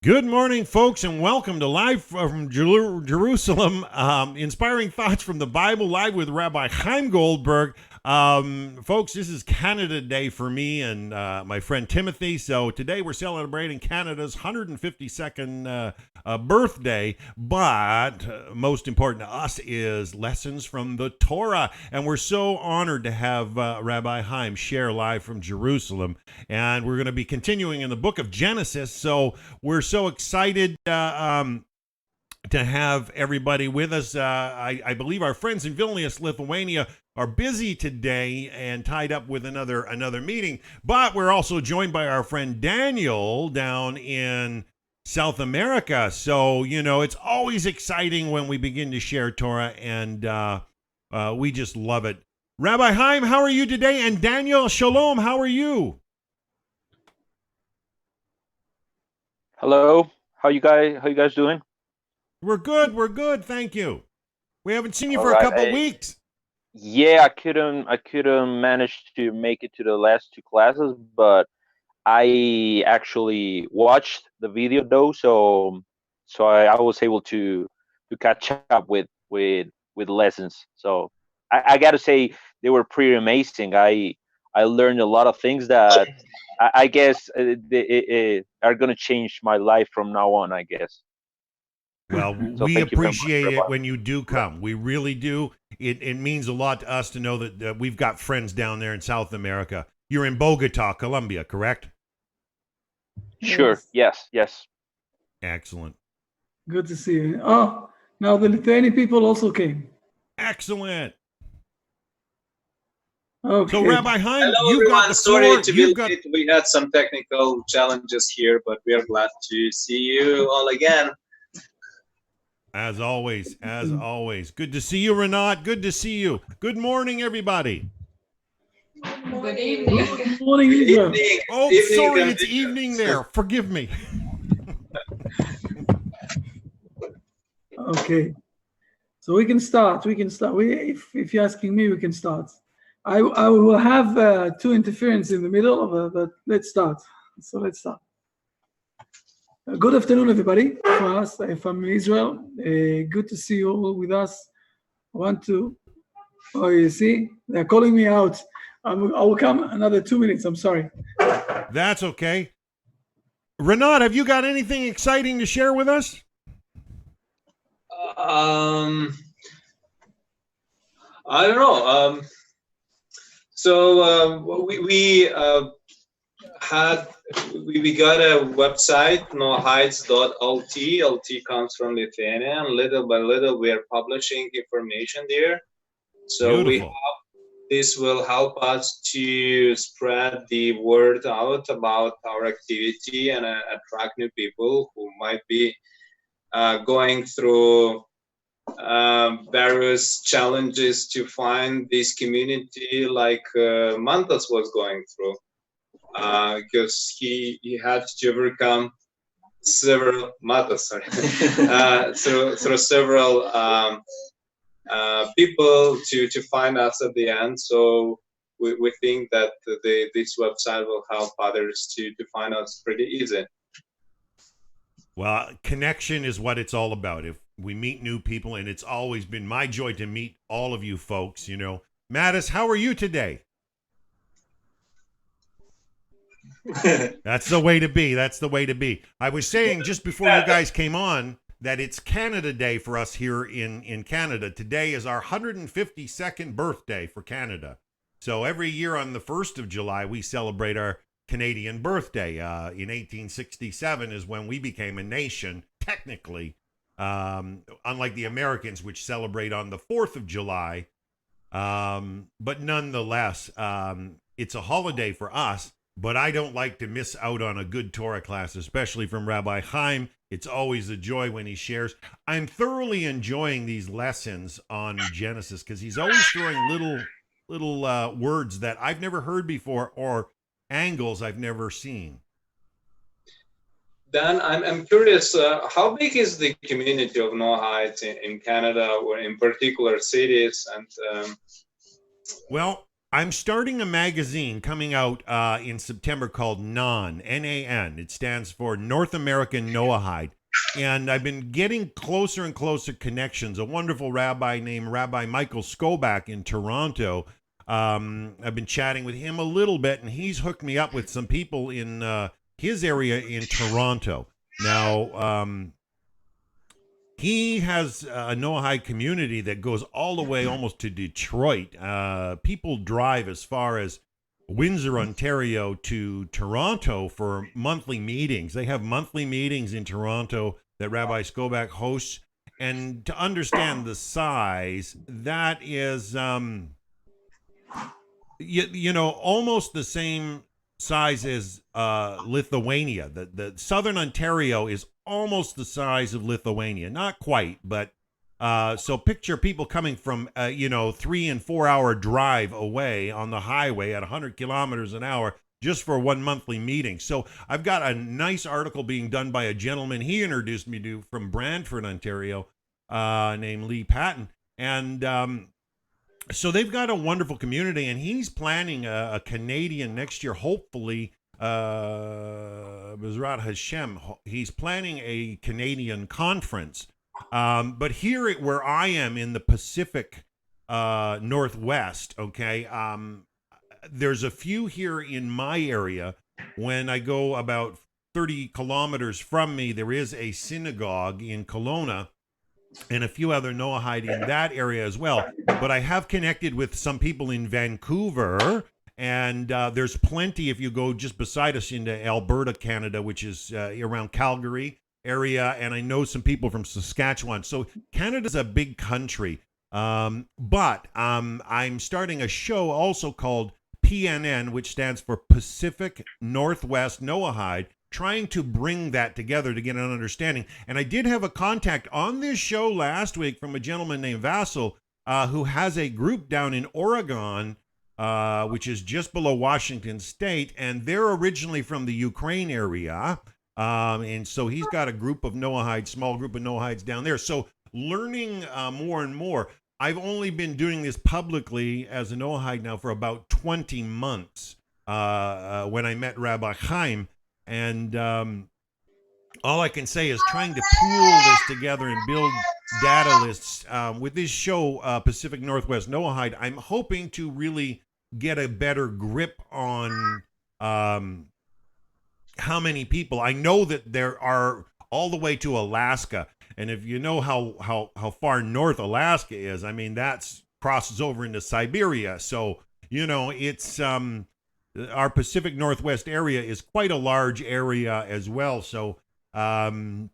Good morning, folks, and welcome to Live from Jerusalem, inspiring thoughts from the Bible, live with Rabbi Chaim Goldberg. Folks, this is Canada Day for me and my friend Timothy. So today we're celebrating Canada's 152nd birthday, but most important to us is lessons from the Torah. And we're so honored to have Rabbi Chaim share live from Jerusalem. And we're going to be continuing in the book of Genesis. So we're so excited to have everybody with us. I believe our friends in Vilnius, Lithuania, are busy today and tied up with another meeting. But we're also joined by our friend Daniel down in South America. So, you know, it's always exciting when we begin to share Torah, and we just love it. Rabbi Chaim, how are you today? And Daniel, shalom, how are you? Hello. How you guys doing? We're good, thank you. We haven't seen you All for right, a couple weeks. Yeah, I couldn't manage to make it to the last two classes, but I actually watched the video though, so I was able to catch up with lessons. So I got to say they were pretty amazing. I learned a lot of things that I guess they are gonna change my life from now on, I guess. Well, So we thank you very much, appreciate it Rabbi. when you do come. We really do. It means a lot to us to know that we've got friends down there in South America. You're in Bogota, Colombia, correct? Sure. Yes. Yes. Excellent. Good to see you. Oh, now the Lithuanian people also came. Excellent. Okay. So, Rabbi Chaim, Hello, you've everyone. got the Sorry floor. to be late. We had some technical challenges here, but we are glad to see you all again. As always. Good to see you, Renat. Good to see you. Good morning, everybody. Good evening. Good morning, Israel. Evening. Oh, Evening, sorry, and it's evening there. Forgive me. Okay. So we can start. If you're asking me, we can start. I will have two interference in the middle, but let's start. So let's start. Good afternoon, everybody. For us, from Israel, good to see you all with us. Oh, you see, they're calling me out. I will come another 2 minutes. I'm sorry. That's okay. Renat, have you got anything exciting to share with us? I don't know. We got a website, noheights.lt. LT comes from Lithuania, and little by little we are publishing information there. So we hope this will help us to spread the word out about our activity and attract new people who might be going through various challenges to find this community like Mantas was going through, because he had to overcome several through several people to find us at the end. So we think that this website will help others to find us pretty easy. Well, connection is what it's all about. If we meet new people, and it's always been my joy to meet all of you folks, you know. Mattis, how are you today? That's the way to be. I was saying just before you guys came on that it's Canada Day for us here in Canada. Today is our 152nd birthday for Canada. So every year on the 1st of July, we celebrate our Canadian birthday. In 1867 is when we became a nation, technically, unlike the Americans, which celebrate on the 4th of July. But nonetheless, it's a holiday for us. But I don't like to miss out on a good Torah class, especially from Rabbi Chaim. It's always a joy when he shares. I'm thoroughly enjoying these lessons on Genesis because he's always throwing little words that I've never heard before or angles I've never seen. Dan, I'm curious, how big is the community of Noahites in Canada, or in particular cities? And well, I'm starting a magazine coming out in September called NAN, N-A-N. It stands for North American Noahide. And I've been getting closer and closer connections. A wonderful rabbi named Rabbi Michael Skobach in Toronto. I've been chatting with him a little bit, and he's hooked me up with some people in his area in Toronto. Now, he has a Noahide community that goes all the way almost to Detroit. People drive as far as Windsor, Ontario to Toronto for monthly meetings. They have monthly meetings in Toronto that Rabbi Skobach hosts. And to understand the size, that is, almost the same size as Lithuania. The southern Ontario is almost the size of Lithuania, not quite, but so picture people coming from 3 and 4 hour drive away on the highway at 100 kilometers an hour just for one monthly meeting. So I've got a nice article being done by a gentleman he introduced me to from Brantford, Ontario, named Lee Patton, and so they've got a wonderful community, and he's planning a Canadian next year, hopefully. Bezrat Hashem, he's planning a Canadian conference. But here where I am in the Pacific Northwest, okay, there's a few here in my area. When I go about 30 kilometers from me, there is a synagogue in Kelowna and a few other Noahide in that area as well. But I have connected with some people in Vancouver, and there's plenty if you go just beside us into Alberta, Canada, which is around Calgary area, and I know some people from Saskatchewan. So Canada's a big country. But I'm starting a show also called PNN, which stands for Pacific Northwest Noahide, trying to bring that together to get an understanding. And I did have a contact on this show last week from a gentleman named Vassal, who has a group down in Oregon, which is just below Washington State, and they're originally from the Ukraine area. And so he's got a group of Noahides, small group of Noahides down there. So learning more and more. I've only been doing this publicly as a Noahide now for about 20 months when I met Rabbi Chaim. And all I can say is trying to pool this together and build data lists. With this show, Pacific Northwest Noahide, I'm hoping to really get a better grip on how many people. I know that there are all the way to Alaska. And if you know how far north Alaska is, I mean, that's crosses over into Siberia. So, it's our Pacific Northwest area is quite a large area as well. So I'm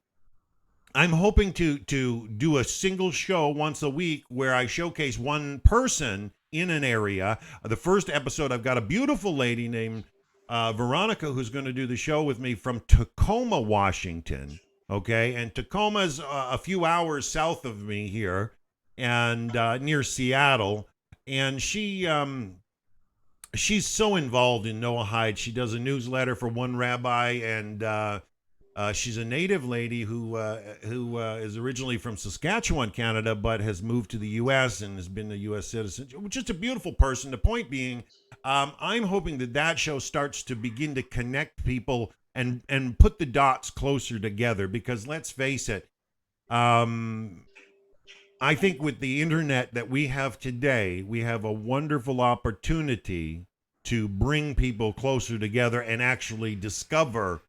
hoping to do a single show once a week where I showcase one person in an area. The first episode, I've got a beautiful lady named Veronica who's going to do the show with me from Tacoma, Washington. Okay, and Tacoma's a few hours south of me here and near Seattle. And she's so involved in Noahide. She does a newsletter for one rabbi, and she's a native lady who is originally from Saskatchewan, Canada, but has moved to the U.S. and has been a U.S. citizen. Just a beautiful person. The point being, I'm hoping that show starts to begin to connect people and put the dots closer together, because let's face it, I think with the internet that we have today, we have a wonderful opportunity to bring people closer together and actually discover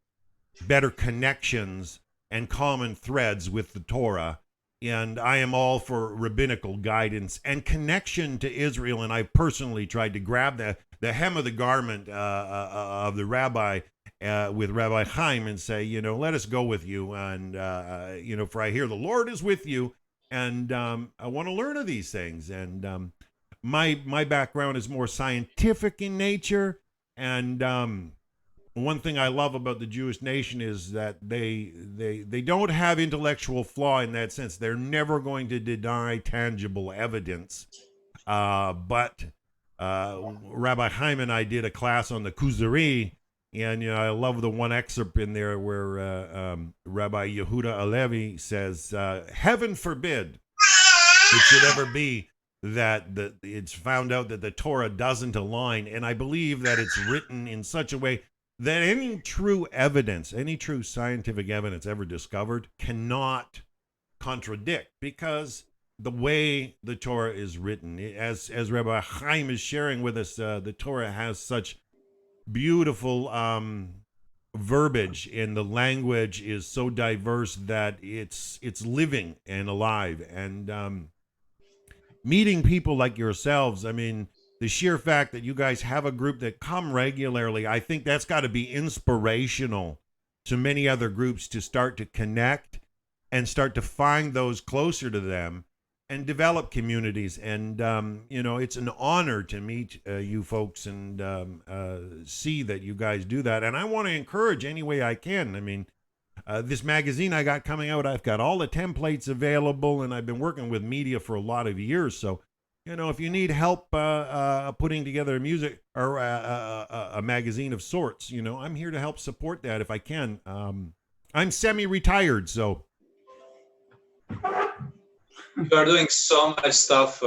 better connections and common threads with the Torah. And I am all for rabbinical guidance and connection to Israel. And I've personally tried to grab the hem of the garment of the rabbi with Rabbi Chaim and say, let us go with you. And, for I hear the Lord is with you. And I want to learn of these things. And my background is more scientific in nature. And one thing I love about the Jewish nation is that they don't have intellectual flaw in that sense. They're never going to deny tangible evidence. But Rabbi Chaim and I did a class on the Kuzari, and I love the one excerpt in there where Rabbi Yehuda Alevi says, "Heaven forbid it should ever be that it's found out that the Torah doesn't align, and I believe that it's written in such a way that any true evidence, any true scientific evidence ever discovered cannot contradict, because the way the Torah is written, as Rabbi Chaim is sharing with us, the Torah has such beautiful verbiage, and the language is so diverse that it's living and alive. And meeting people like yourselves, I mean, the sheer fact that you guys have a group that come regularly, I think that's got to be inspirational to many other groups to start to connect and start to find those closer to them and develop communities. And, it's an honor to meet you folks and see that you guys do that. And I want to encourage any way I can. I mean, this magazine I got coming out, I've got all the templates available, and I've been working with media for a lot of years. So, if you need help putting together music or a magazine of sorts, I'm here to help support that if I can. I'm semi-retired, so. You are doing so much stuff,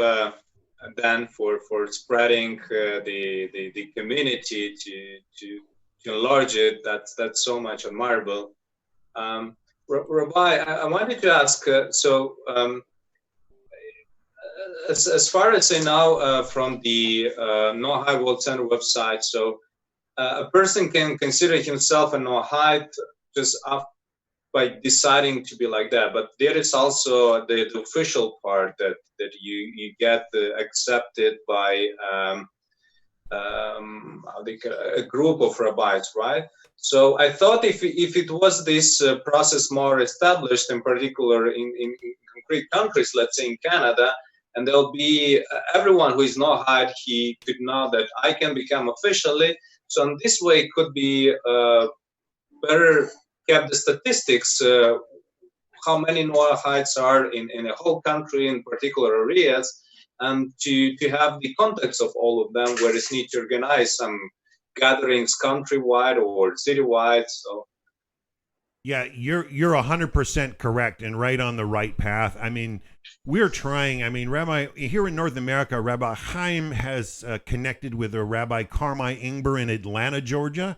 Dan, for spreading the community to enlarge it. That's so much admirable. Rabbi, I wanted to ask, as far as I know from the Noahide World Center website, so a person can consider himself a Noahide just by deciding to be like that. But there is also the official part that you get accepted by a group of rabbis, right? So I thought if it was this process more established, in particular in concrete countries, let's say in Canada, and there'll be everyone who is Noahide, he could know that I can become officially. So in this way, it could be better kept the statistics, how many Noahides are in a whole country in particular areas, and to have the context of all of them, whereas need to organize some gatherings countrywide or citywide. So yeah, you're 100% correct and right on the right path. I mean, we're trying. I mean, Rabbi, here in North America, Rabbi Chaim has connected with a Rabbi Carmi Ingber in Atlanta, Georgia.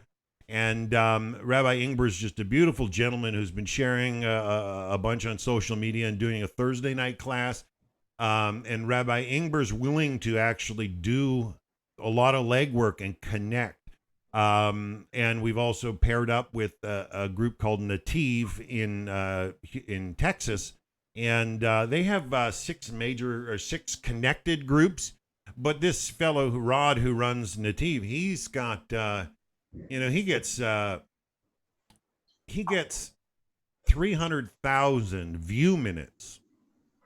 And Rabbi Ingber is just a beautiful gentleman who's been sharing a bunch on social media and doing a Thursday night class. And Rabbi Ingber's willing to actually do a lot of legwork and connect. And we've also paired up with a group called Nativ in Texas, and they have six connected groups. But this fellow Rod, who runs Nativ, he's got he gets 300,000 view minutes.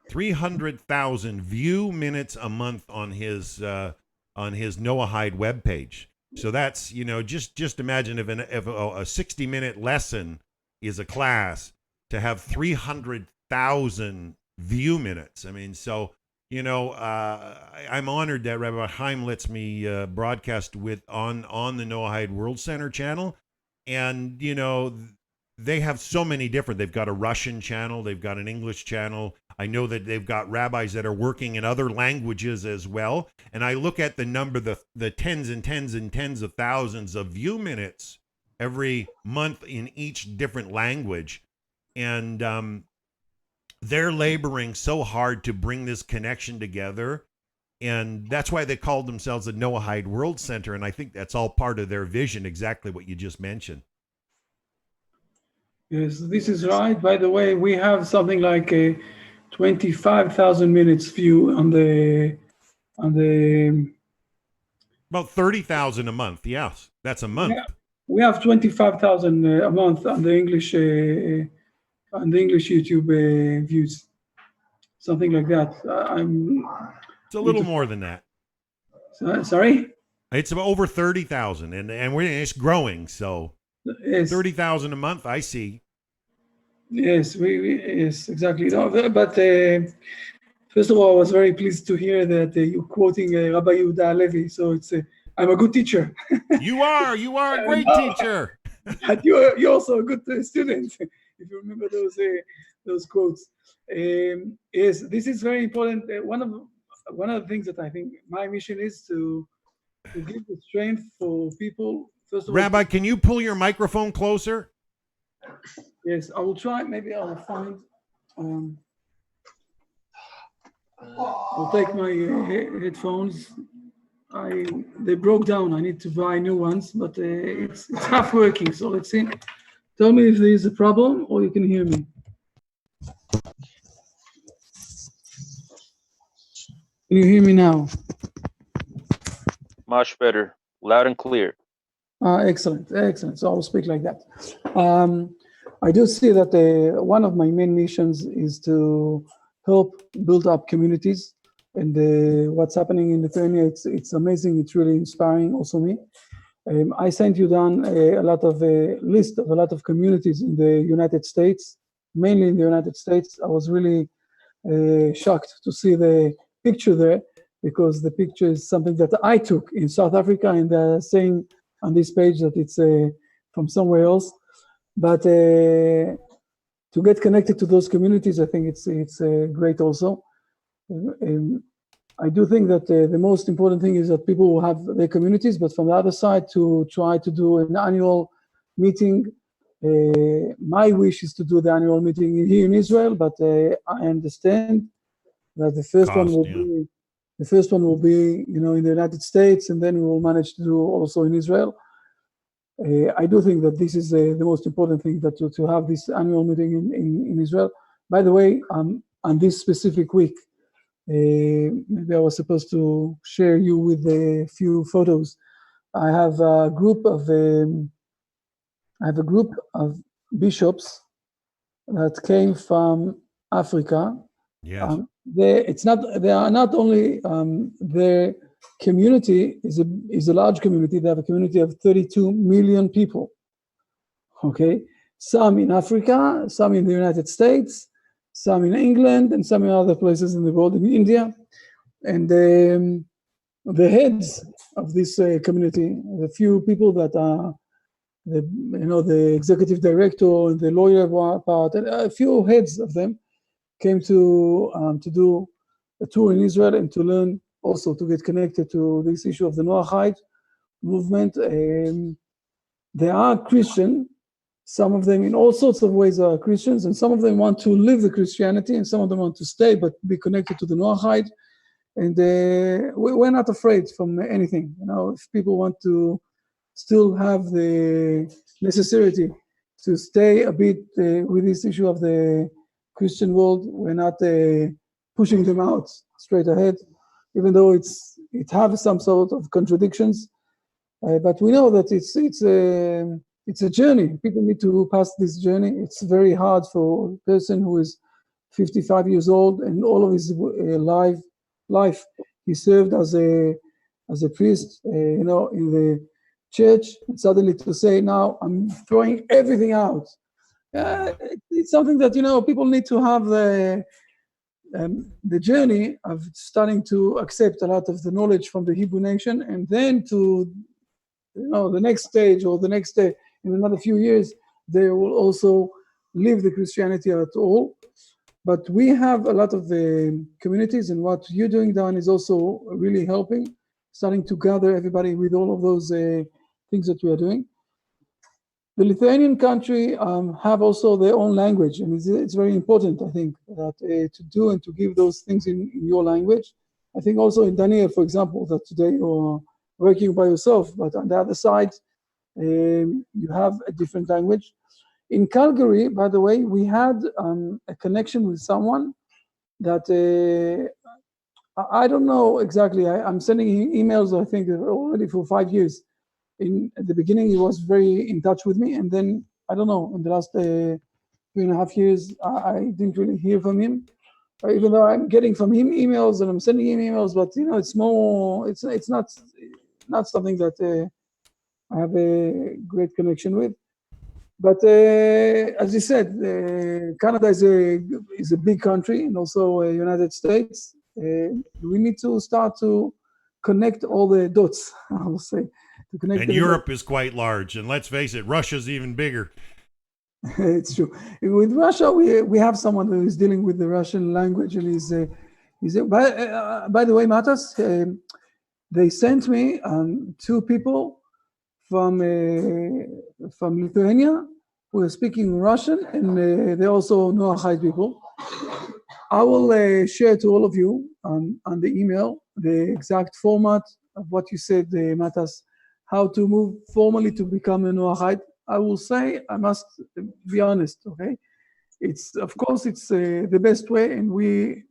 300,000 view minutes a month on his Noahide webpage. So that's, just imagine if a 60-minute lesson is a class, to have 300,000 view minutes. I mean, so, I'm honored that Rabbi Chaim lets me broadcast on the Noahide World Center channel. And, they have so many different, they've got a Russian channel, they've got an English channel. I know that they've got rabbis that are working in other languages as well. And I look at the number, the tens and tens and tens of thousands of view minutes every month in each different language. And they're laboring so hard to bring this connection together. And that's why they called themselves the Noahide World Center. And I think that's all part of their vision, exactly what you just mentioned. Yes, this is right. By the way, we have something like a 25,000 minutes view on the about 30,000 a month. Yes, that's a month. Yeah, we have 25,000 a month on the English YouTube views, something like that. It's a little more than that. Sorry? It's about over 30,000, and it's growing. So yes. 30,000 a month, I see. Yes, yes, exactly. No, but first of all, I was very pleased to hear that you're quoting Rabbi Yehuda Levi. So I'm a good teacher. You are a great teacher. But you're also a good student, if you remember those quotes. Yes, this is very important. one of the things that I think my mission is to give the strength for people. First of all, Rabbi, can you pull your microphone closer? yes, I will try. Maybe I will find. I'll take my headphones. They broke down. I need to buy new ones, but it's half working. So let's see. Tell me if there is a problem or you can hear me. Can you hear me now? Much better, loud and clear. Excellent. So I'll speak like that. I do see that one of my main missions is to help build up communities. And what's happening in Lithuania, it's amazing. It's really inspiring also me. I sent you down a list of a lot of communities in the United States, mainly in the United States. I was really shocked to see the picture there, because the picture is something that I took in South Africa, and they're saying on this page that it's from somewhere else. But to get connected to those communities, I think it's great also. I do think that the most important thing is that people will have their communities, but from the other side, to try to do an annual meeting. My wish is to do the annual meeting here in Israel, but I understand that the first one will be, in the United States, and then we will manage to do also in Israel. I do think that this is the most important thing, that to have this annual meeting in Israel. By the way, on this specific week, maybe I was supposed to share you with a few photos. I have a group of bishops that came from Africa. Yes. They are not only their community is a large community. They have a community of 32 million people. Okay, some in Africa, some in the United States, some in England, and some in other places in the world, in India. And the heads of this community, the few people that are the executive director and the lawyer part, and a few heads of them came to do a tour in Israel and to learn, also to get connected to this issue of the Noahide movement. They are Christian. Some of them in all sorts of ways are Christians, and some of them want to live the Christianity, and some of them want to stay but be connected to the Noahide. And we're not afraid from anything. If people want to still have the necessity to stay a bit with this issue of the Christian world, we're not pushing them out straight ahead, even though it has some sort of contradictions. But we know that it's a journey. People need to pass this journey. It's very hard for a person who is 55 years old, and all of his life he served as a priest, in the church, and suddenly to say, now I'm throwing everything out. It's something that people need to have the journey of starting to accept a lot of the knowledge from the Hebrew nation, and then to the next stage, or the next day, in another few years, they will also live the Christianity at all. But we have a lot of the communities, and what you're doing, Dan, is also really helping, starting to gather everybody with all of those things that we are doing. The Lithuanian country have also their own language, and it's very important, I think, that to do and to give those things in your language. I think also in Daniel, for example, that today you're working by yourself, but on the other side, you have a different language. In Calgary, by the way, we had a connection with someone that I don't know exactly. I'm sending him emails, I think, already for 5 years. At the beginning, he was very in touch with me, and then, I don't know, in the last 3.5 years, I didn't really hear from him. Even though I'm getting from him emails and I'm sending him emails, but it's more, it's not something that I have a great connection with. But as you said, Canada is a big country, and also United States. We need to start to connect all the dots, I will say. To connect. And Europe is quite large, and let's face it, Russia's even bigger. It's true. With Russia, we have someone who is dealing with the Russian language, and By the way, Matas, they sent me 2 people from Lithuania who are speaking Russian, and they're also Noahide people. I will share to all of you on the email the exact format of what you said, Matas, how to move formally to become a Noahide. I will say, I must be honest, okay? Of course, it's the best way, and we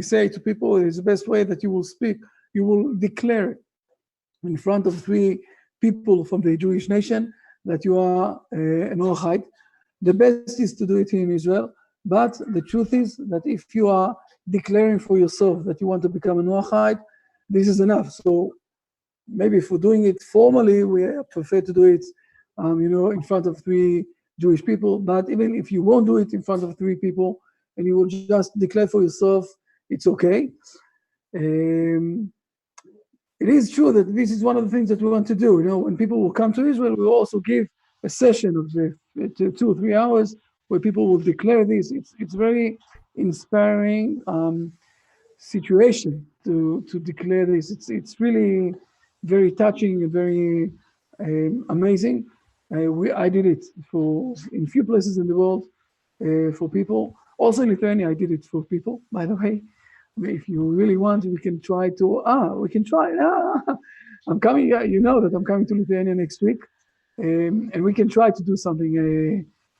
say to people, it's the best way that you will speak, you will declare it in front of 3 people from the Jewish nation that you are a Noahide. The best is to do it here in Israel, but the truth is that if you are declaring for yourself that you want to become a Noahide, this is enough. So maybe if we're doing it formally, we prefer to do it, in front of 3 Jewish people. But even if you won't do it in front of 3 people, and you will just declare for yourself, it's okay. It is true that this is one of the things that we want to do. When people will come to Israel, we'll also give a session of 2 or 3 hours where people will declare this. It's very inspiring situation to declare this. It's really very touching and very amazing. I did it in few places in the world for people. Also in Lithuania, I did it for people, by the way. If you really want, we can try. I'm coming, you know that I'm coming to Lithuania next week. And we can try to do something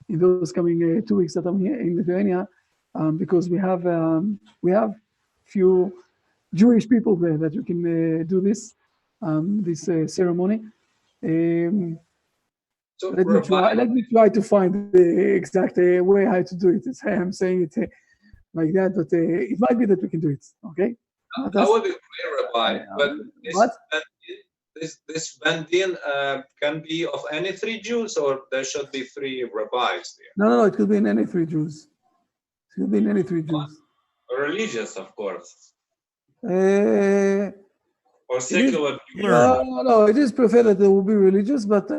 in those coming 2 weeks that I'm here in Lithuania, because we have few Jewish people there that we can do this ceremony. So let me try to find the exact way how to do it. I'm saying it like that, but it might be that we can do it. Okay. That would be great, Rabbi. But this Bandin can be of any 3 Jews, or there should be 3 rabbis there? No. It could be in any 3 Jews. It could be in any 3 Jews. Religious, of course. Or secular. No. It is preferred that they will be religious, but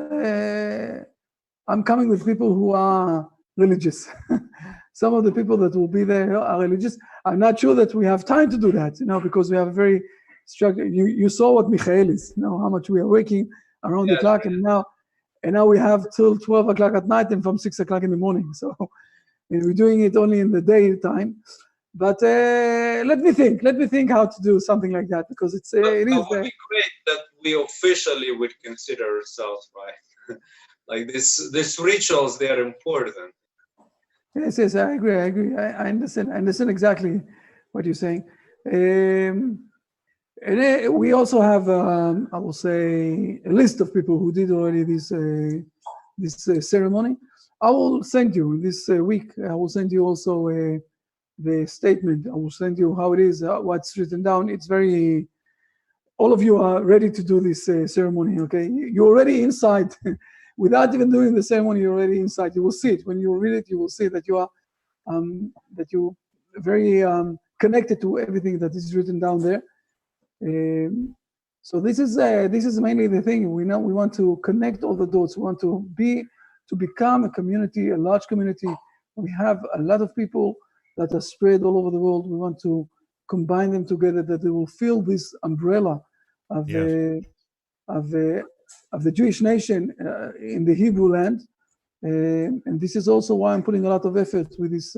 I'm coming with people who are religious. Some of the people that will be there are religious. I'm not sure that we have time to do that, because we have very structured. You saw what Michael is, how much we are working around the clock, and now we have till 12 o'clock at night and from 6 o'clock in the morning. So and we're doing it only in the daytime. But let me think how to do something like that, because it is. It would be great that we officially would consider ourselves, right? Like these rituals, they are important. Yes, I agree. I understand exactly what you're saying. And we also have, I will say, a list of people who did already this ceremony. I will send you this week. I will send you also the statement. I will send you how it is, what's written down. It's very. All of you are ready to do this ceremony. Okay, you're already inside. Without even doing the ceremony, you're already inside. You will see it. When you read it, you will see that you are very connected to everything that is written down there. So this is mainly the thing. We want to connect all the dots. We want to become a community, a large community. We have a lot of people that are spread all over the world. We want to combine them together, that they will feel this umbrella of the Jewish nation in the Hebrew land, and this is also why I'm putting a lot of effort with this,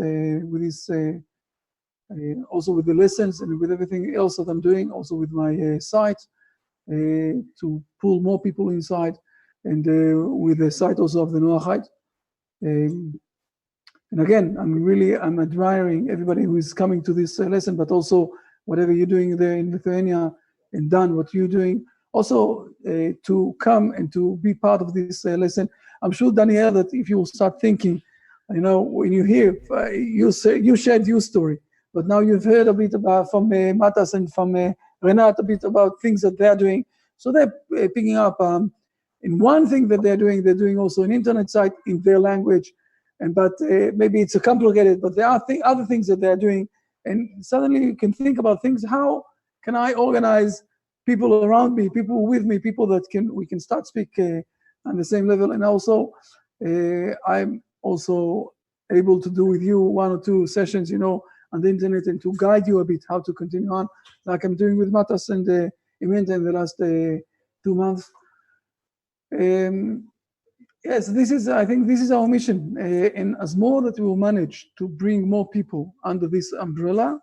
also with the lessons and with everything else that I'm doing, also with my site, to pull more people inside, and with the site also of the Noahide. And again, I'm admiring everybody who is coming to this lesson, but also whatever you're doing there in Lithuania, and done what you're doing. Also, to come and to be part of this lesson. I'm sure, Daniel, that if you will start thinking, when you hear, you shared your story, but now you've heard a bit about from Matas and from Renat a bit about things that they're doing. So they're picking up. In one thing that they're doing also an internet site in their language, but maybe it's complicated, but there are other things that they're doing, and suddenly you can think about things. How can I organize people around me, people with me, people that we can start speak on the same level? And also, I'm also able to do with you 1 or 2 sessions. on the internet and to guide you a bit how to continue on, like I'm doing with Matas and Imenta in the last 2 months. Yes, I think this is our mission. And as more that we will manage to bring more people under this umbrella,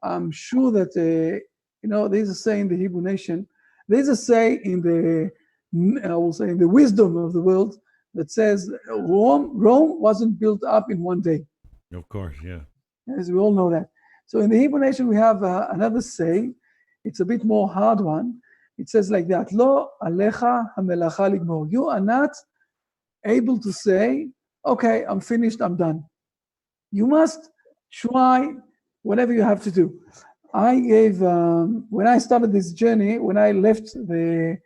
I'm sure that, there's a say in the Hebrew nation, there's a say in I will say in the wisdom of the world that says Rome wasn't built up in one day. Of course, yeah. As we all know that. So in the Hebrew nation, we have another saying. It's a bit more hard one. It says like that, Lo alecha hamelacha ligmor. You are not able to say, okay, I'm finished, I'm done. You must try whatever you have to do. I gave, when I started this journey, when I left the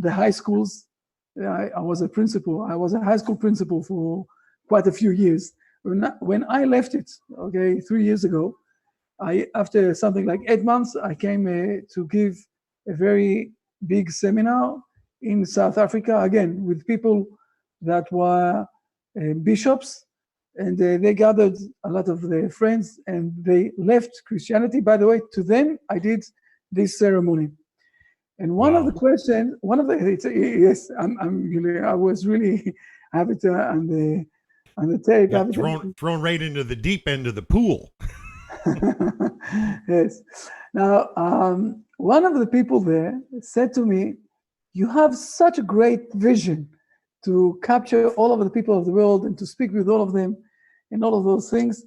high schools, I was a principal. I was a high school principal for quite a few years. When I left it, 3 years ago, after something like 8 months, I came to give a very big seminar in South Africa, again, with people that were bishops, and they gathered a lot of their friends, and they left Christianity. By the way, to them, I did this ceremony. And one of the questions, yes, I was really, I have it on the tape. Yeah, thrown right into the deep end of the pool. Yes. Now, one of the people there said to me, you have such a great vision to capture all of the people of the world and to speak with all of them and all of those things.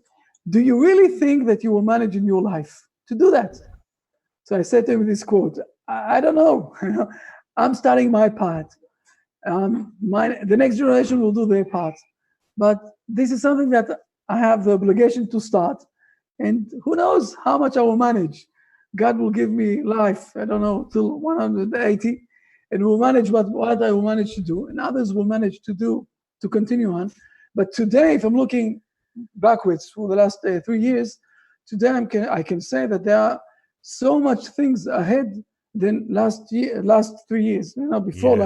Do you really think that you will manage in your life to do that? So I said to him this quote, I don't know. I'm starting my part. The next generation will do their part. But this is something that I have the obligation to start. And who knows how much I will manage. God will give me life, I don't know, till 180, and will manage what I will manage to do, and others will manage to continue on. But today, if I'm looking backwards for the last 3 years, today I can say that there are so much things ahead than last 3 years. Before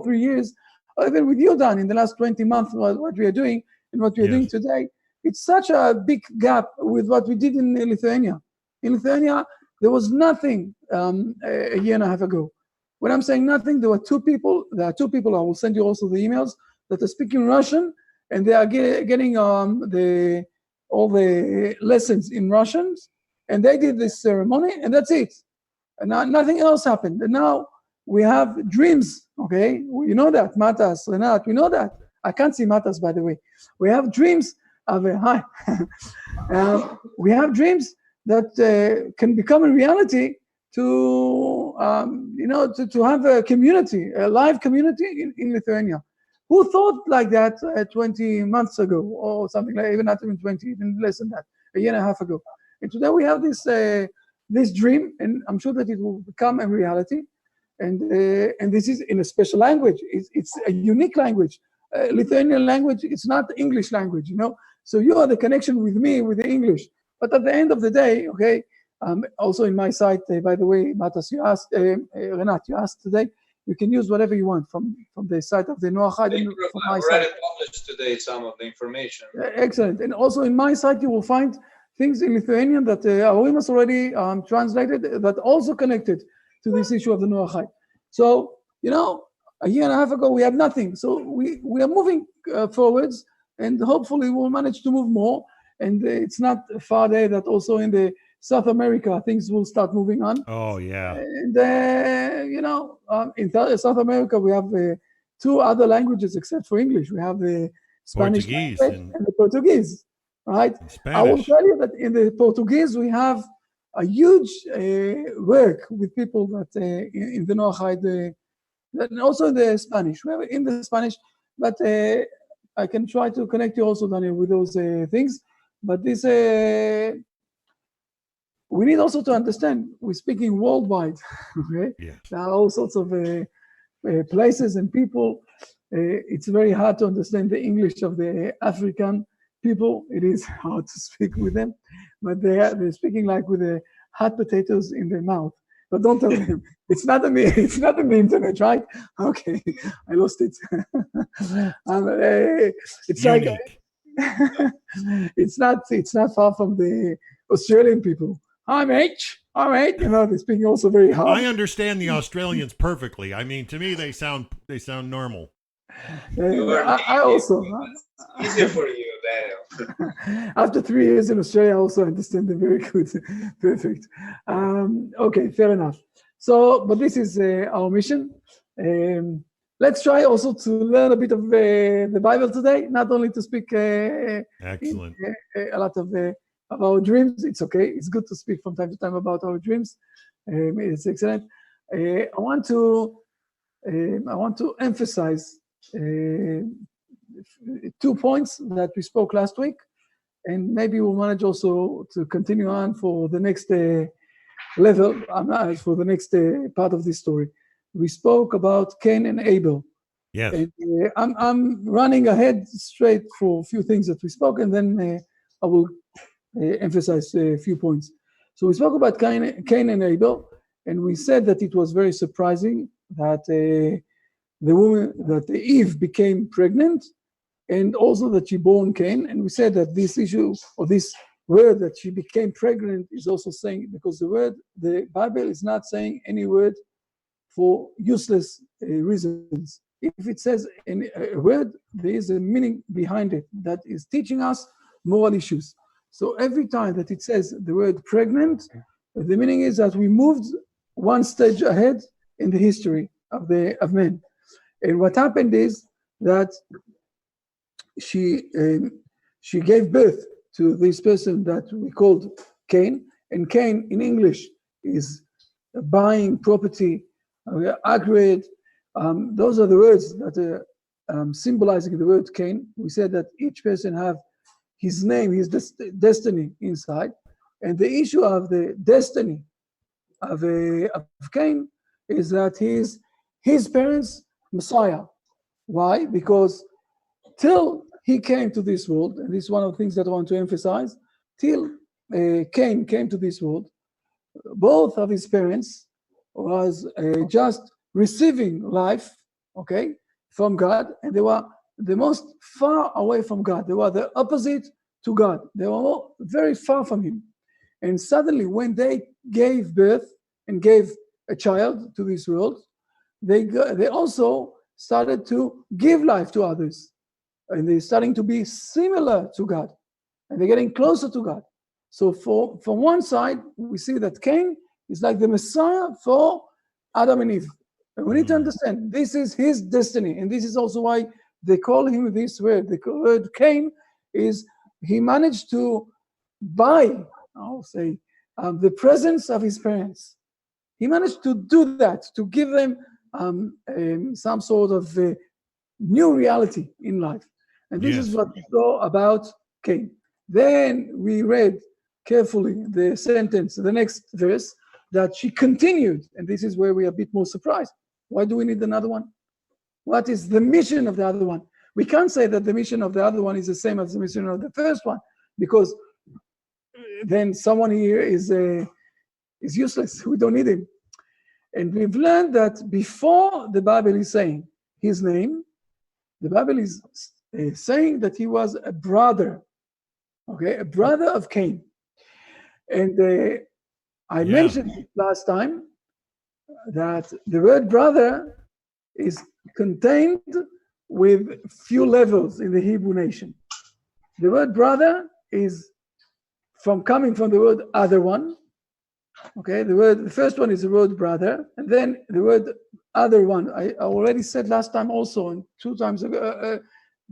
3 years, or even with you, Dan, in the last 20 months, what we are doing and what we are doing today, it's such a big gap with what we did in Lithuania. In Lithuania, there was nothing a year and a half ago. When I'm saying nothing, there are two people, I will send you also the emails, that are speaking Russian, and they are getting all the lessons in Russians, and they did this ceremony, and that's it. And now, nothing else happened. And now we have dreams, okay? You know that, Matas, Renat, we know that. I can't see Matas, by the way. We have dreams of hi. We have dreams that can become a reality to have a community, a live community in Lithuania. Who thought like that 20 months ago, or something like, even not even 20, even less than that, a year and a half ago? And today we have this dream, and I'm sure that it will become a reality. And this is in a special language. It's a unique language. Lithuanian language, it's not English language, So you are the connection with me, with the English. But at the end of the day, okay, also in my site, by the way, Matas, you asked, Renat, you asked today, you can use whatever you want from the site of the Noach Haid. I already published today some of the information. Excellent. And also in my site, you will find things in Lithuanian that Arim has already translated, that also connected to this issue of the Noach Haid. So, a year and a half ago, we had nothing. So we are moving forwards, and hopefully we'll manage to move more. And it's not a far day that also in the South America, things will start moving on. Oh, yeah. And, in South America, we have 2 other languages except for English. We have the Spanish and the Portuguese, right? I will tell you that in the Portuguese, we have a huge work with people that in the Noach Haid, and also in the Spanish. We have in the Spanish, but I can try to connect you also, Daniel, with those things. But this, we need also to understand, we're speaking worldwide, okay? Yeah. There are all sorts of places and people. It's very hard to understand the English of the African people. It is hard to speak with them, but they're speaking like with the hot potatoes in their mouth. But don't tell them. It's not on the internet, right? Okay, I lost it. It's unique. It's not far from the Australian people. Hi, mate. All right, they're speaking also very hard. I understand the Australians perfectly. I mean, to me, they sound normal. I also. It's easier for you, Daniel. After 3 years in Australia, I also understand them very good. Perfect. Okay, fair enough. So, but this is our mission. Let's try also to learn a bit of the Bible today, not only to speak Excellent. a lot of our dreams. It's okay. It's good to speak from time to time about our dreams. It's excellent. I want to emphasize 2 points that we spoke last week, and maybe we'll manage also to continue on for the next level, for the next part of this story. We spoke about Cain and Abel. Yes. And, I'm running ahead straight for a few things that we spoke, and then I will emphasize a few points. So we spoke about Cain and Abel, and we said that it was very surprising that Eve became pregnant, and also that she bore Cain. And we said that this issue, or this word that she became pregnant, is also saying, because the Bible is not saying any word for useless reasons. If it says a word, there is a meaning behind it that is teaching us moral issues. So every time that it says the word pregnant, the meaning is that we moved one stage ahead in the history of men. And what happened is that she gave birth to this person that we called Cain. And Cain in English is buying property, accurate. Those are the words that are symbolizing the word Cain. We said that each person have his name, his destiny inside. And the issue of the destiny of Cain is that his parents' Messiah. Why? Because till he came to this world, and this is one of the things that I want to emphasize, till Cain came to this world, both of his parents was just receiving life, okay, from God, and they were the most far away from God. They were the opposite to God. They were all very far from him. And suddenly, when they gave birth and gave a child to this world, they also started to give life to others. And they're starting to be similar to God. And they're getting closer to God. So from one side, we see that Cain is like the Messiah for Adam and Eve. And we need to understand, this is his destiny. And this is also why they call him this word. The word Cain is, he managed to buy, I'll say, the presence of his parents. He managed to do that, to give them some sort of new reality in life. And this is what we saw about Cain. Then we read carefully the sentence, the next verse, that she continued. And this is where we are a bit more surprised. Why do we need another one? What is the mission of the other one? We can't say that the mission of the other one is the same as the mission of the first one, because then someone here is useless. We don't need him. And we've learned that before the Bible is saying his name, the Bible is saying that he was a brother, okay, a brother of Cain. And I mentioned last time that the word brother is contained with few levels in the Hebrew nation. The word brother is coming from the word other one. Okay, the first one is the word brother, and then the word other one. I already said last time also, and 2 times ago,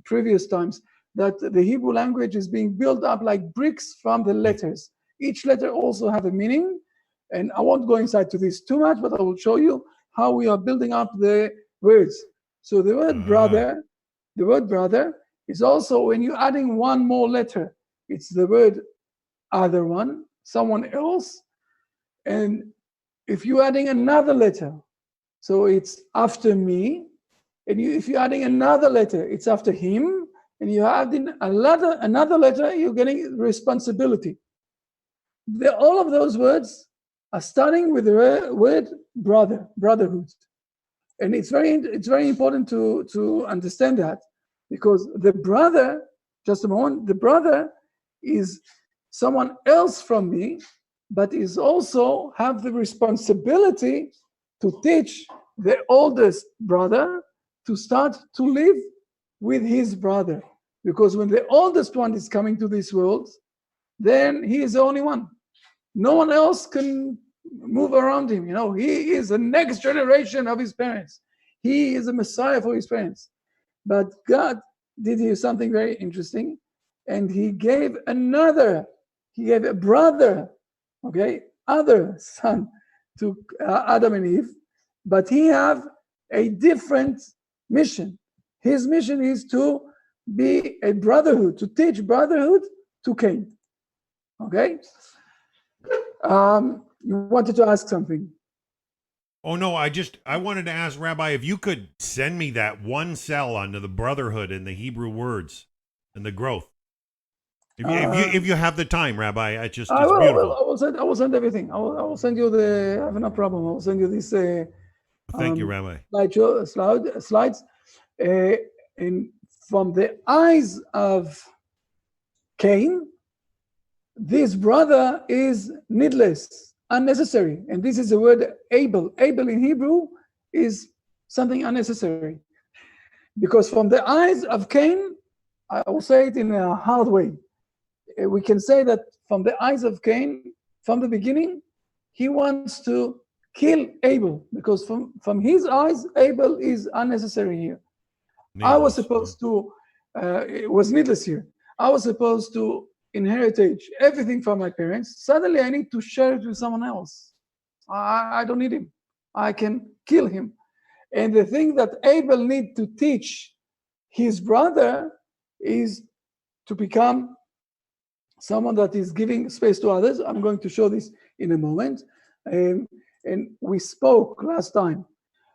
previous times, that the Hebrew language is being built up like bricks from the letters. Each letter also have a meaning, and I won't go inside to this too much, but I will show you how we are building up the words. So the word brother is also, when you're adding one more letter, it's the word other one, someone else. And if you're adding another letter, so it's after me, and if you're adding another letter, it's after him, and you're adding another letter, you're getting responsibility. All of those words are starting with the word brotherhood. And it's very important to understand that, because the brother just a moment. The brother is someone else from me, but is also have the responsibility to teach the oldest brother to start to live with his brother. Because when the oldest one is coming to this world, then he is the only one. No one else can move around him. He is the next generation of his parents. He is a Messiah for his parents. But God did here something very interesting, and he gave a brother, other son to Adam and Eve, but he have a different mission. His mission is to be a brotherhood, to teach brotherhood to Cain. Okay? You wanted to ask something. Oh, no, I wanted to ask Rabbi if you could send me that one cell onto the brotherhood in the Hebrew words and the growth. If you have the time, Rabbi, it's beautiful. I will send everything. I will send you I have no problem. I will send you this. Thank you, Rabbi. Slides. And from the eyes of Cain, this brother is needless, unnecessary. And this is the word Abel. Abel in Hebrew is something unnecessary. Because from the eyes of Cain, I will say it in a hard way. We can say that from the eyes of Cain, from the beginning, he wants to kill Abel. Because from his eyes, Abel is unnecessary here. Needless. I was supposed to, it was needless here. I was supposed to inherit everything from my parents. Suddenly I need to share it with someone else. I don't need him. I can kill him. And the thing that Abel needs to teach his brother is to become someone that is giving space to others. I'm going to show this in a moment. And we spoke last time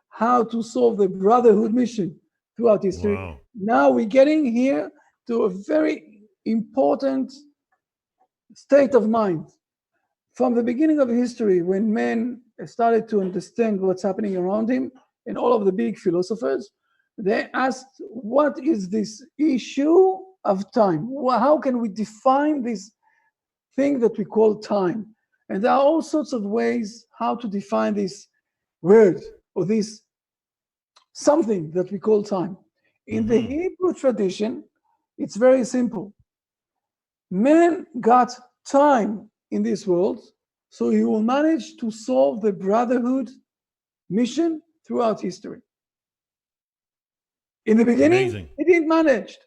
how to solve the brotherhood mission throughout history. Wow. Now we're getting here to a very important state of mind. From the beginning of history, when men started to understand what's happening around him, and all of the big philosophers, they asked, what is this issue of time? How can we define this thing that we call time? And there are all sorts of ways how to define this word or this something that we call time. In the Hebrew tradition, it's very simple. Man got time in this world, so he will manage to solve the brotherhood mission throughout history. In the beginning, Amazing. he didn't manage.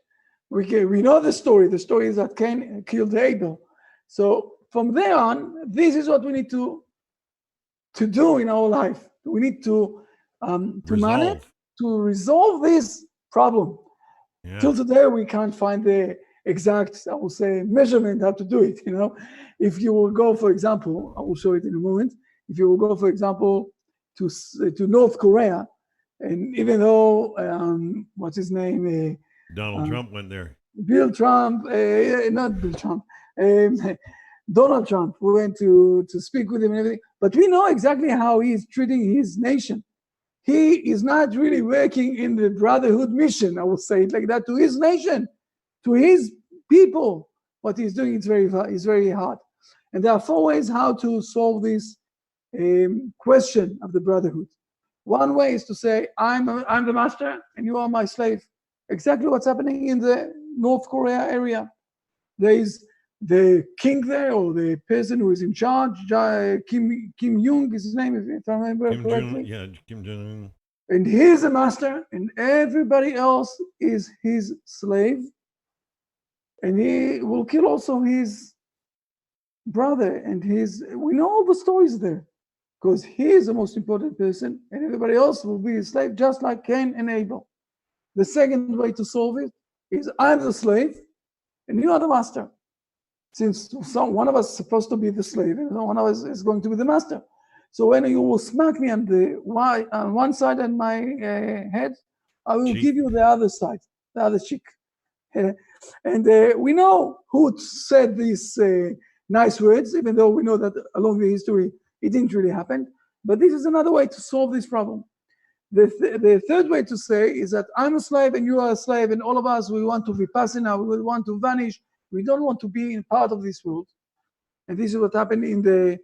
We know the story. The story is that Cain killed Abel. So from there on, this is what we need to do in our life. We need to manage to resolve this problem. Yeah. Till today, we can't find the exact, I will say, measurement how to do it. If you will go, for example, I will show it in a moment. If you will go, for example, to North Korea, and even though what's his name? Donald Trump went there. Bill Trump, not Bill Trump. Donald Trump. We went to speak with him and everything, but we know exactly how he is treating his nation. He is not really working in the brotherhood mission, I will say it like that, to his nation, to his people. What he's doing is very hard. And there are 4 ways how to solve this question of the brotherhood. One way is to say, I'm the master and you are my slave. Exactly what's happening in the North Korea area. There is the king there, or the person who is in charge, Kim Jong is his name, if I remember correctly. Kim Jong-un. And he is a master, and everybody else is his slave. And he will kill also his brother and we know all the stories there, because he is the most important person, and everybody else will be his slave, just like Cain and Abel. The second way to solve it is, I'm the slave, and you are the master. Since one of us is supposed to be the slave, and one of us is going to be the master. So when you will smack me on one side of my head, I will give you the other side, the other cheek. And we know who said these nice words, even though we know that along the history it didn't really happen. But this is another way to solve this problem. The third way to say is that I'm a slave and you are a slave, and all of us, we want to be vipassana, we want to vanish. We don't want to be in part of this world. And this is what happened in the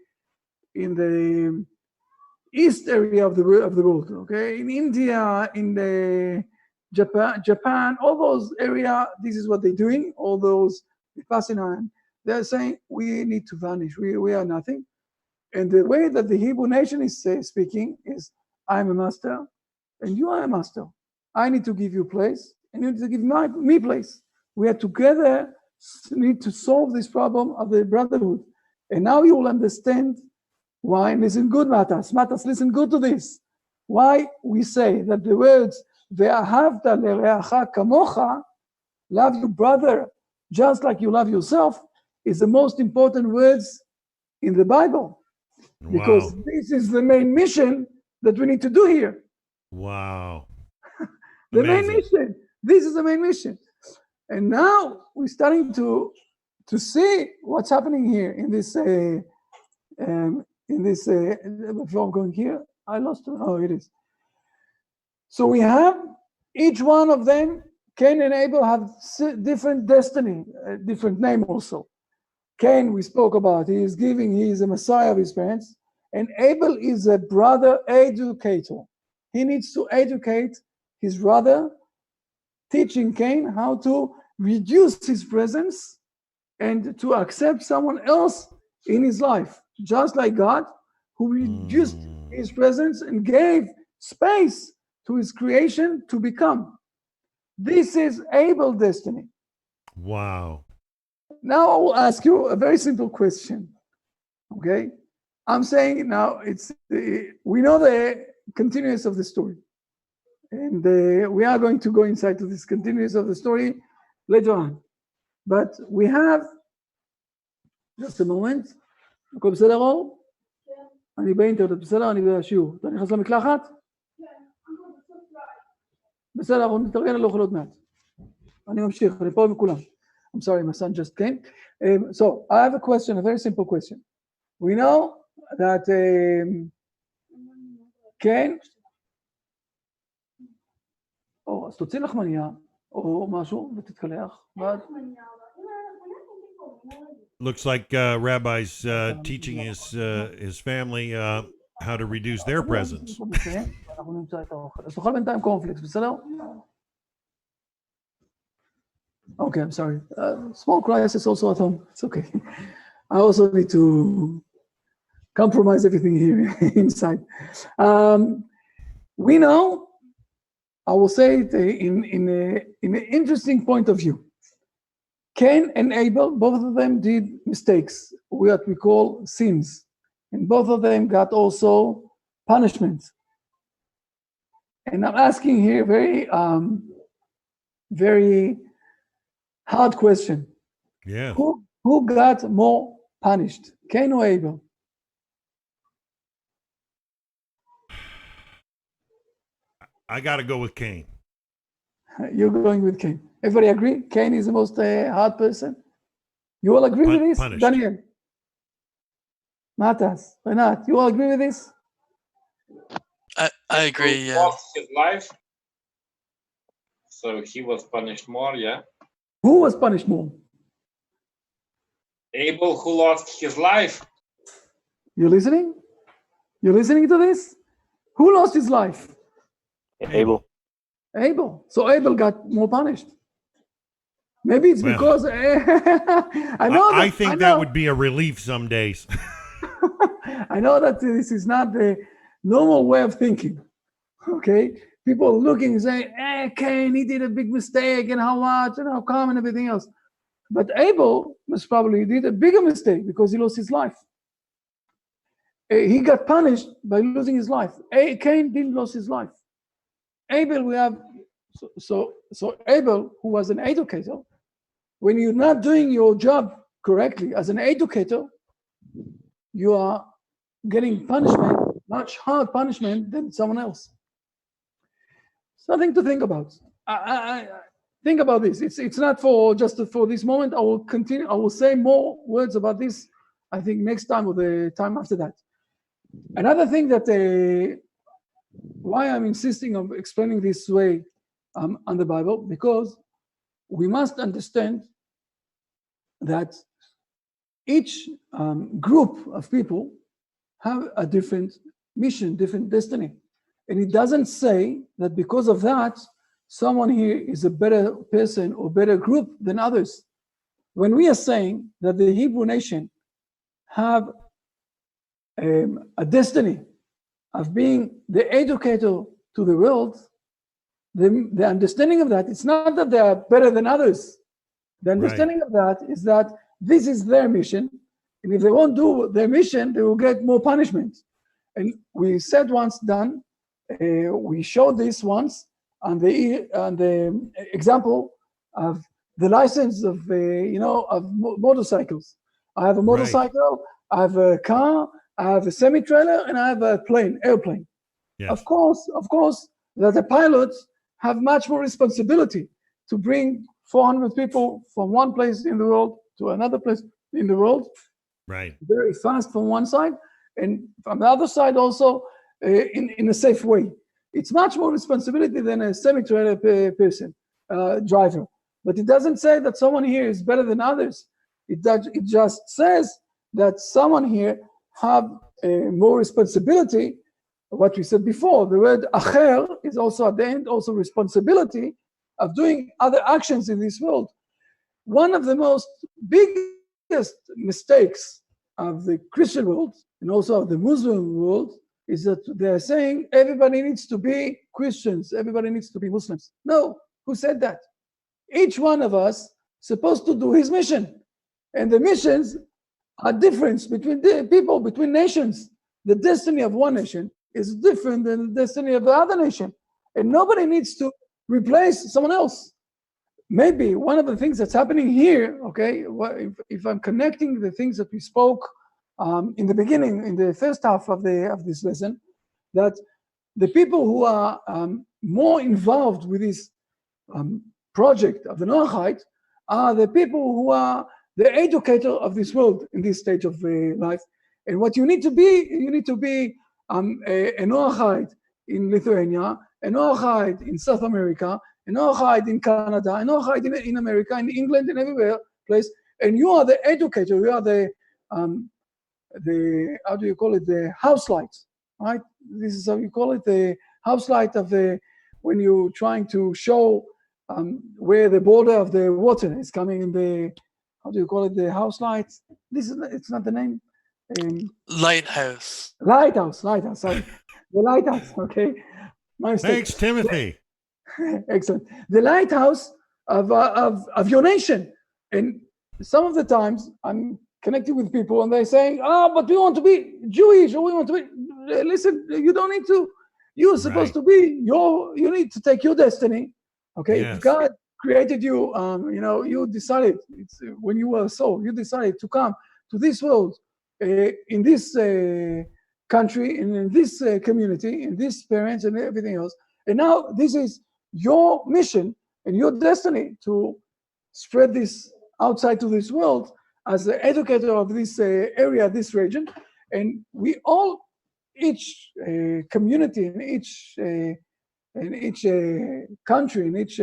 east area of the world. Okay, in India, in the Japan, all those area, this is what they're doing. All those vipassana, they're saying we need to vanish. We are nothing. And the way that the Hebrew nation is speaking is, I'm a master and you are a master. I need to give you place and you need to give me place. We are together need to solve this problem of the brotherhood. And now you will understand why. Listen good, Matas. Matas, listen good to this. Why we say that the words Ve'ahavta le'reacha kamocha, love your brother just like you love yourself, is the most important words in the Bible. Because this is the main mission that we need to do here. Wow. The main mission. This is the main mission. And now we're starting to see what's happening here in this before I'm going here, I lost it. Oh, it is. So we have each one of them, Cain and Abel, have different destiny, different name also. Cain, we spoke about, he is a Messiah of his parents, and Abel is a brother educator. He needs to educate his brother, teaching Cain how to reduce his presence and to accept someone else in his life, just like God, who reduced his presence and gave space to his creation to become. This is Abel's destiny. Wow. Now I will ask you a very simple question. Okay, I'm saying now we know the continuance of the story, and we are going to go inside to this continuance of the story later on. But we have just a moment. הכל בסדר אור? אני באינטרנט, בסדר? אני בשיעור. אתה נכנס למקלחת? בסדר, אנחנו נתארגן על אוכל עוד מעט. אני ממשיך, אני פה עם כולם. I'm sorry, my son just came. So I have a question, a very simple question. We know that Cain, אז תוציא לחמניה, או משהו, ותתקלח. Looks like Rabbi's teaching his family how to reduce their presence. אנחנו נמצא את האוכל. אז תאכל בינתיים קורנפלקס, בסדר? Okay, I'm sorry. Small crisis also at home. It's okay. I also need to compromise everything here inside. We know, I will say it in an interesting point of view. Cain and Abel, both of them did mistakes, what we call sins. And both of them got also punishment. And I'm asking here very hard question. Yeah. Who got more punished, Cain or Abel? I got to go with Cain. You're going with Cain. Everybody agree? Cain is the most hard person? You all agree with this? Punished. Daniel? Matas? Renat? You all agree with this? I agree, yeah. Lost his life. So he was punished more, yeah. Who was punished more? Abel, who lost his life. You listening? You listening to this? Who lost his life? Abel. Abel. So Abel got more punished. Maybe it's because I think that would be a relief some days. I know that this is not the normal way of thinking. Okay, people looking and saying, Cain, he did a big mistake, and how much, and how come, and everything else. But Abel most probably did a bigger mistake because he lost his life. He got punished by losing his life. Cain didn't lose his life. Abel, we have so Abel, who was an educator, when you're not doing your job correctly as an educator, you are getting punishment, much hard punishment than someone else. Something to think about. I think about this. It's not for just for this moment. I will continue. I will say more words about this, I think, next time or the time after that. Another thing that why I'm insisting on explaining this way on the Bible, because we must understand that each group of people have a different mission, different destiny. And it doesn't say that because of that, someone here is a better person or better group than others. When we are saying that the Hebrew nation have a destiny of being the educator to the world, the understanding of that, it's not that they are better than others. The understanding of that is that this is their mission, and if they won't do their mission, they will get more punishment. And we said once done, we showed this once on the example of the license of motorcycles. I have a motorcycle, I have a car, I have a semi-trailer, and I have a airplane. Yes. Of course, that the pilots have much more responsibility to bring 400 people from one place in the world to another place in the world, very fast from one side, and from the other side also in a safe way. It's much more responsibility than a semi-trailer person, driver. But it doesn't say that someone here is better than others. It just says that someone here have more responsibility. What we said before, the word acher is also at the end, also responsibility of doing other actions in this world. One of the most biggest mistakes of the Christian world and also of the Muslim world is that they're saying everybody needs to be Christians, everybody needs to be Muslims. No, who said that? Each one of us supposed to do his mission. And the missions are different between the people, between nations. The destiny of one nation is different than the destiny of the other nation. And nobody needs to replace someone else. Maybe one of the things that's happening here, okay, if I'm connecting the things that we spoke in the beginning, in the first half of this lesson, that the people who are more involved with this project of the Noachite are the people who are the educator of this world in this stage of life. And what you need to be a Noachite in Lithuania, a Noachite in South America, a Noachite in Canada, a Noachite in America, in England, and everywhere place. And you are the educator. You are the how do you call it? The house light, right? This is how you call it, the house light of when you're trying to show where the border of the water is coming in the, how do you call it? The house light. It's not the name. Lighthouse. Lighthouse. Sorry, the lighthouse. Okay. My mistake. Thanks, Timothy. Excellent. The lighthouse of your nation. And some of the times I'm connecting with people and they're saying, but we want to be Jewish, or we want to be. Listen, you don't need to. You're supposed to be you need to take your destiny. Okay. Yes. If God created you, you decided when you were a soul, you decided to come to this world, in this country, and in this community, in these parents and everything else. And now this is your mission and your destiny to spread this outside to this world as the educator of this area, this region. And we all, each community in each country, in each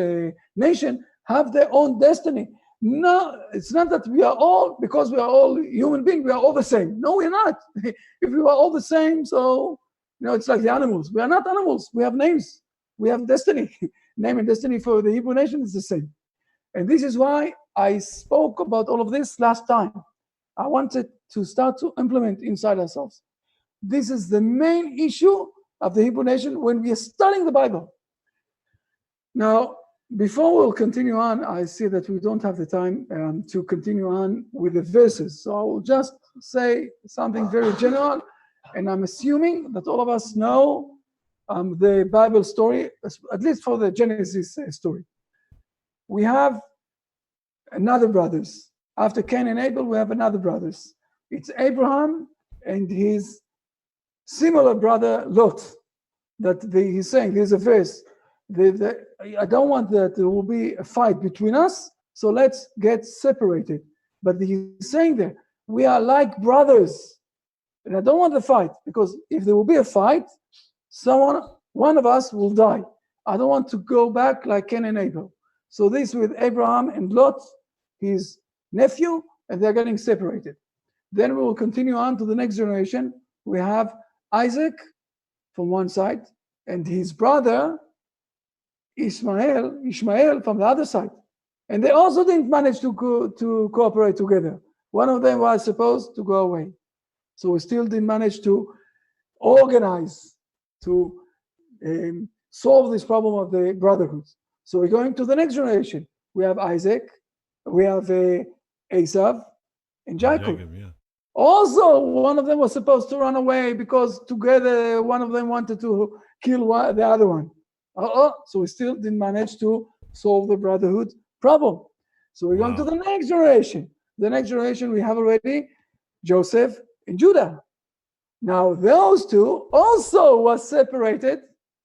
nation, have their own destiny. No, it's not that we are all, because we are all human beings, we are all the same. No, we're not. If we are all the same, so, it's like the animals. We are not animals. We have names. We have destiny. Name and destiny for the Hebrew nation is the same. And this is why I spoke about all of this last time. I wanted to start to implement inside ourselves. This is the main issue of the Hebrew nation when we are studying the Bible. Now, before we'll continue on, I see that we don't have the time to continue on with the verses. So I will just say something very general, and I'm assuming that all of us know the Bible story, at least for the Genesis story. We have another brothers. After Cain and Abel, we have another brothers. It's Abraham and his similar brother Lot. He's saying, there's a verse, I don't want that there will be a fight between us, so let's get separated. But he's saying that we are like brothers. And I don't want the fight, because if there will be a fight, someone one of us will die. I don't want to go back like Cain and Abel. So this with Abraham and Lot, his nephew, and they're getting separated. Then we will continue on to the next generation. We have Isaac from one side and his brother Ishmael from the other side. And they also didn't manage to cooperate together. One of them was supposed to go away. So we still didn't manage to organize, to solve this problem of the brotherhood. So we're going to the next generation. We have Isaac, we have Esav, and Jacob. Yeah. Also, one of them was supposed to run away because together one of them wanted to kill the other one. So we still didn't manage to solve the brotherhood problem. So we're going to the next generation. The next generation, we have already Joseph and Judah. Now, those two also were separated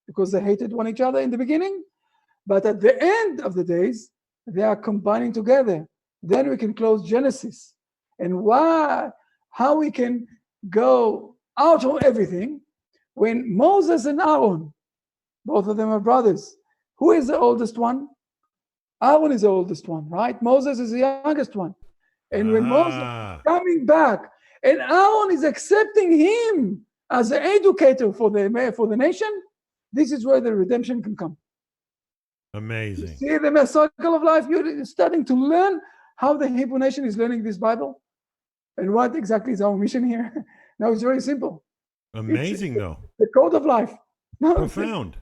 because they hated one each other in the beginning. But at the end of the days, they are combining together. Then we can close Genesis. And how we can go out of everything when Moses and Aaron, both of them are brothers. Who is the oldest one? Aaron is the oldest one, right? Moses is the youngest one. And when Moses is coming back, and Aaron is accepting him as the educator for the nation, this is where the redemption can come. Amazing. You see the circle of life? You're starting to learn how the Hebrew nation is learning this Bible. And what exactly is our mission here? Now it's very simple. Amazing, though. The code of life. No, Profound.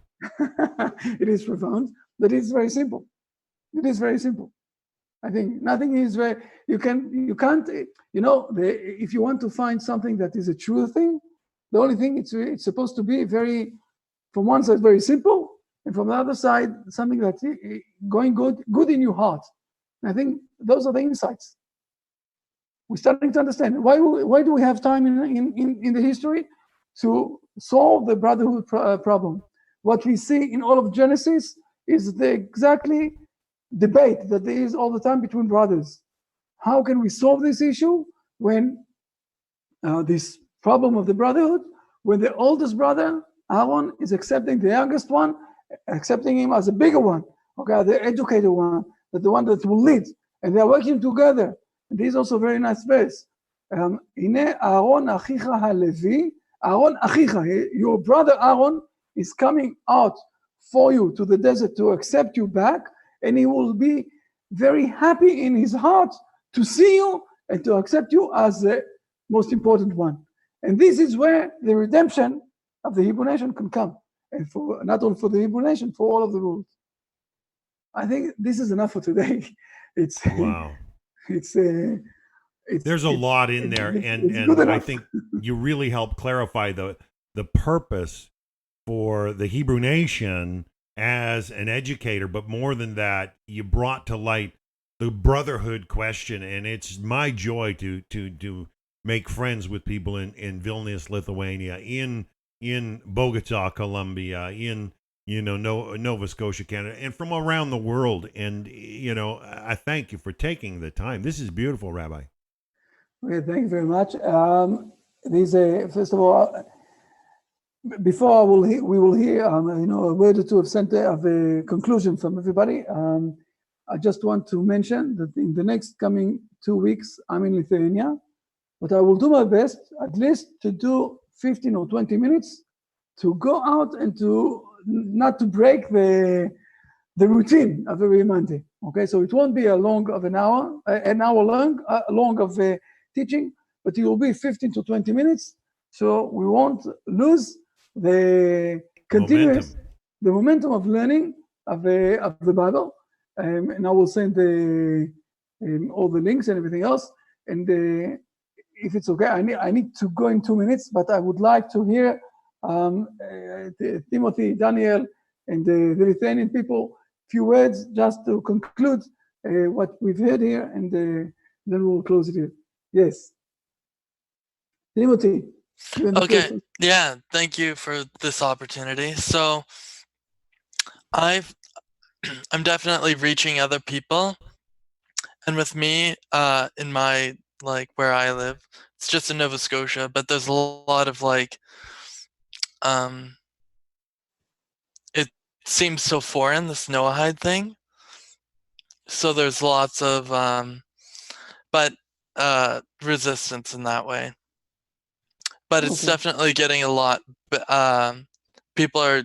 It is profound, but it's very simple. It is very simple. I think nothing is very, you can't, if you want to find something that is a true thing, the only thing it's supposed to be very, from one side, very simple, and from the other side, something that's going good in your heart. And I think those are the insights. We're starting to understand why do we have time in the history to solve the brotherhood problem. What we see in all of Genesis is the exactly debate that there is all the time between brothers. How can we solve this issue when this problem of the brotherhood, when the oldest brother, Aaron, is accepting the youngest one, accepting him as a bigger one, okay, the educated one, the one that will lead, and they're working together. And this is also a very nice verse. Aaron achicha halevi, Aaron achicha, your brother Aaron is coming out for you to the desert to accept you back, and he will be very happy in his heart to see you and to accept you as the most important one. And this is where the redemption of the Hebrew nation can come. And for not only for the Hebrew nation, for all of the world. I think this is enough for today. Wow. There's a lot in there, and I think you really helped clarify the purpose for the Hebrew nation as an educator, but more than that, you brought to light the brotherhood question, and it's my joy to make friends with people in Vilnius, Lithuania, in Bogota, Colombia, in Nova Scotia, Canada, and from around the world. And I thank you for taking the time. This is beautiful, Rabbi. Okay, thank you very much. First of all, before we will hear a word or two of a conclusion from everybody. I just want to mention that in the next coming 2 weeks, I'm in Lithuania, but I will do my best at least to do 15 or 20 minutes to go out and to not to break the routine of every Monday. Okay, so it won't be an hour long of teaching, but it will be 15 to 20 minutes. So we won't lose the momentum of learning of the Bible. And I will send all the links and everything else. And if it's okay, I need to go in 2 minutes, but I would like to hear Timothy, Daniel, and the Lithuanian people, few words just to conclude what we've heard here, and then we'll close it here. Yes. Timothy. Okay. Yeah. Thank you for this opportunity. So I'm definitely reaching other people, and with me, in my where I live, it's just in Nova Scotia, but there's a lot of seems so foreign, this Noahide thing. So there's lots of resistance in that way. But it's definitely getting a lot. People are.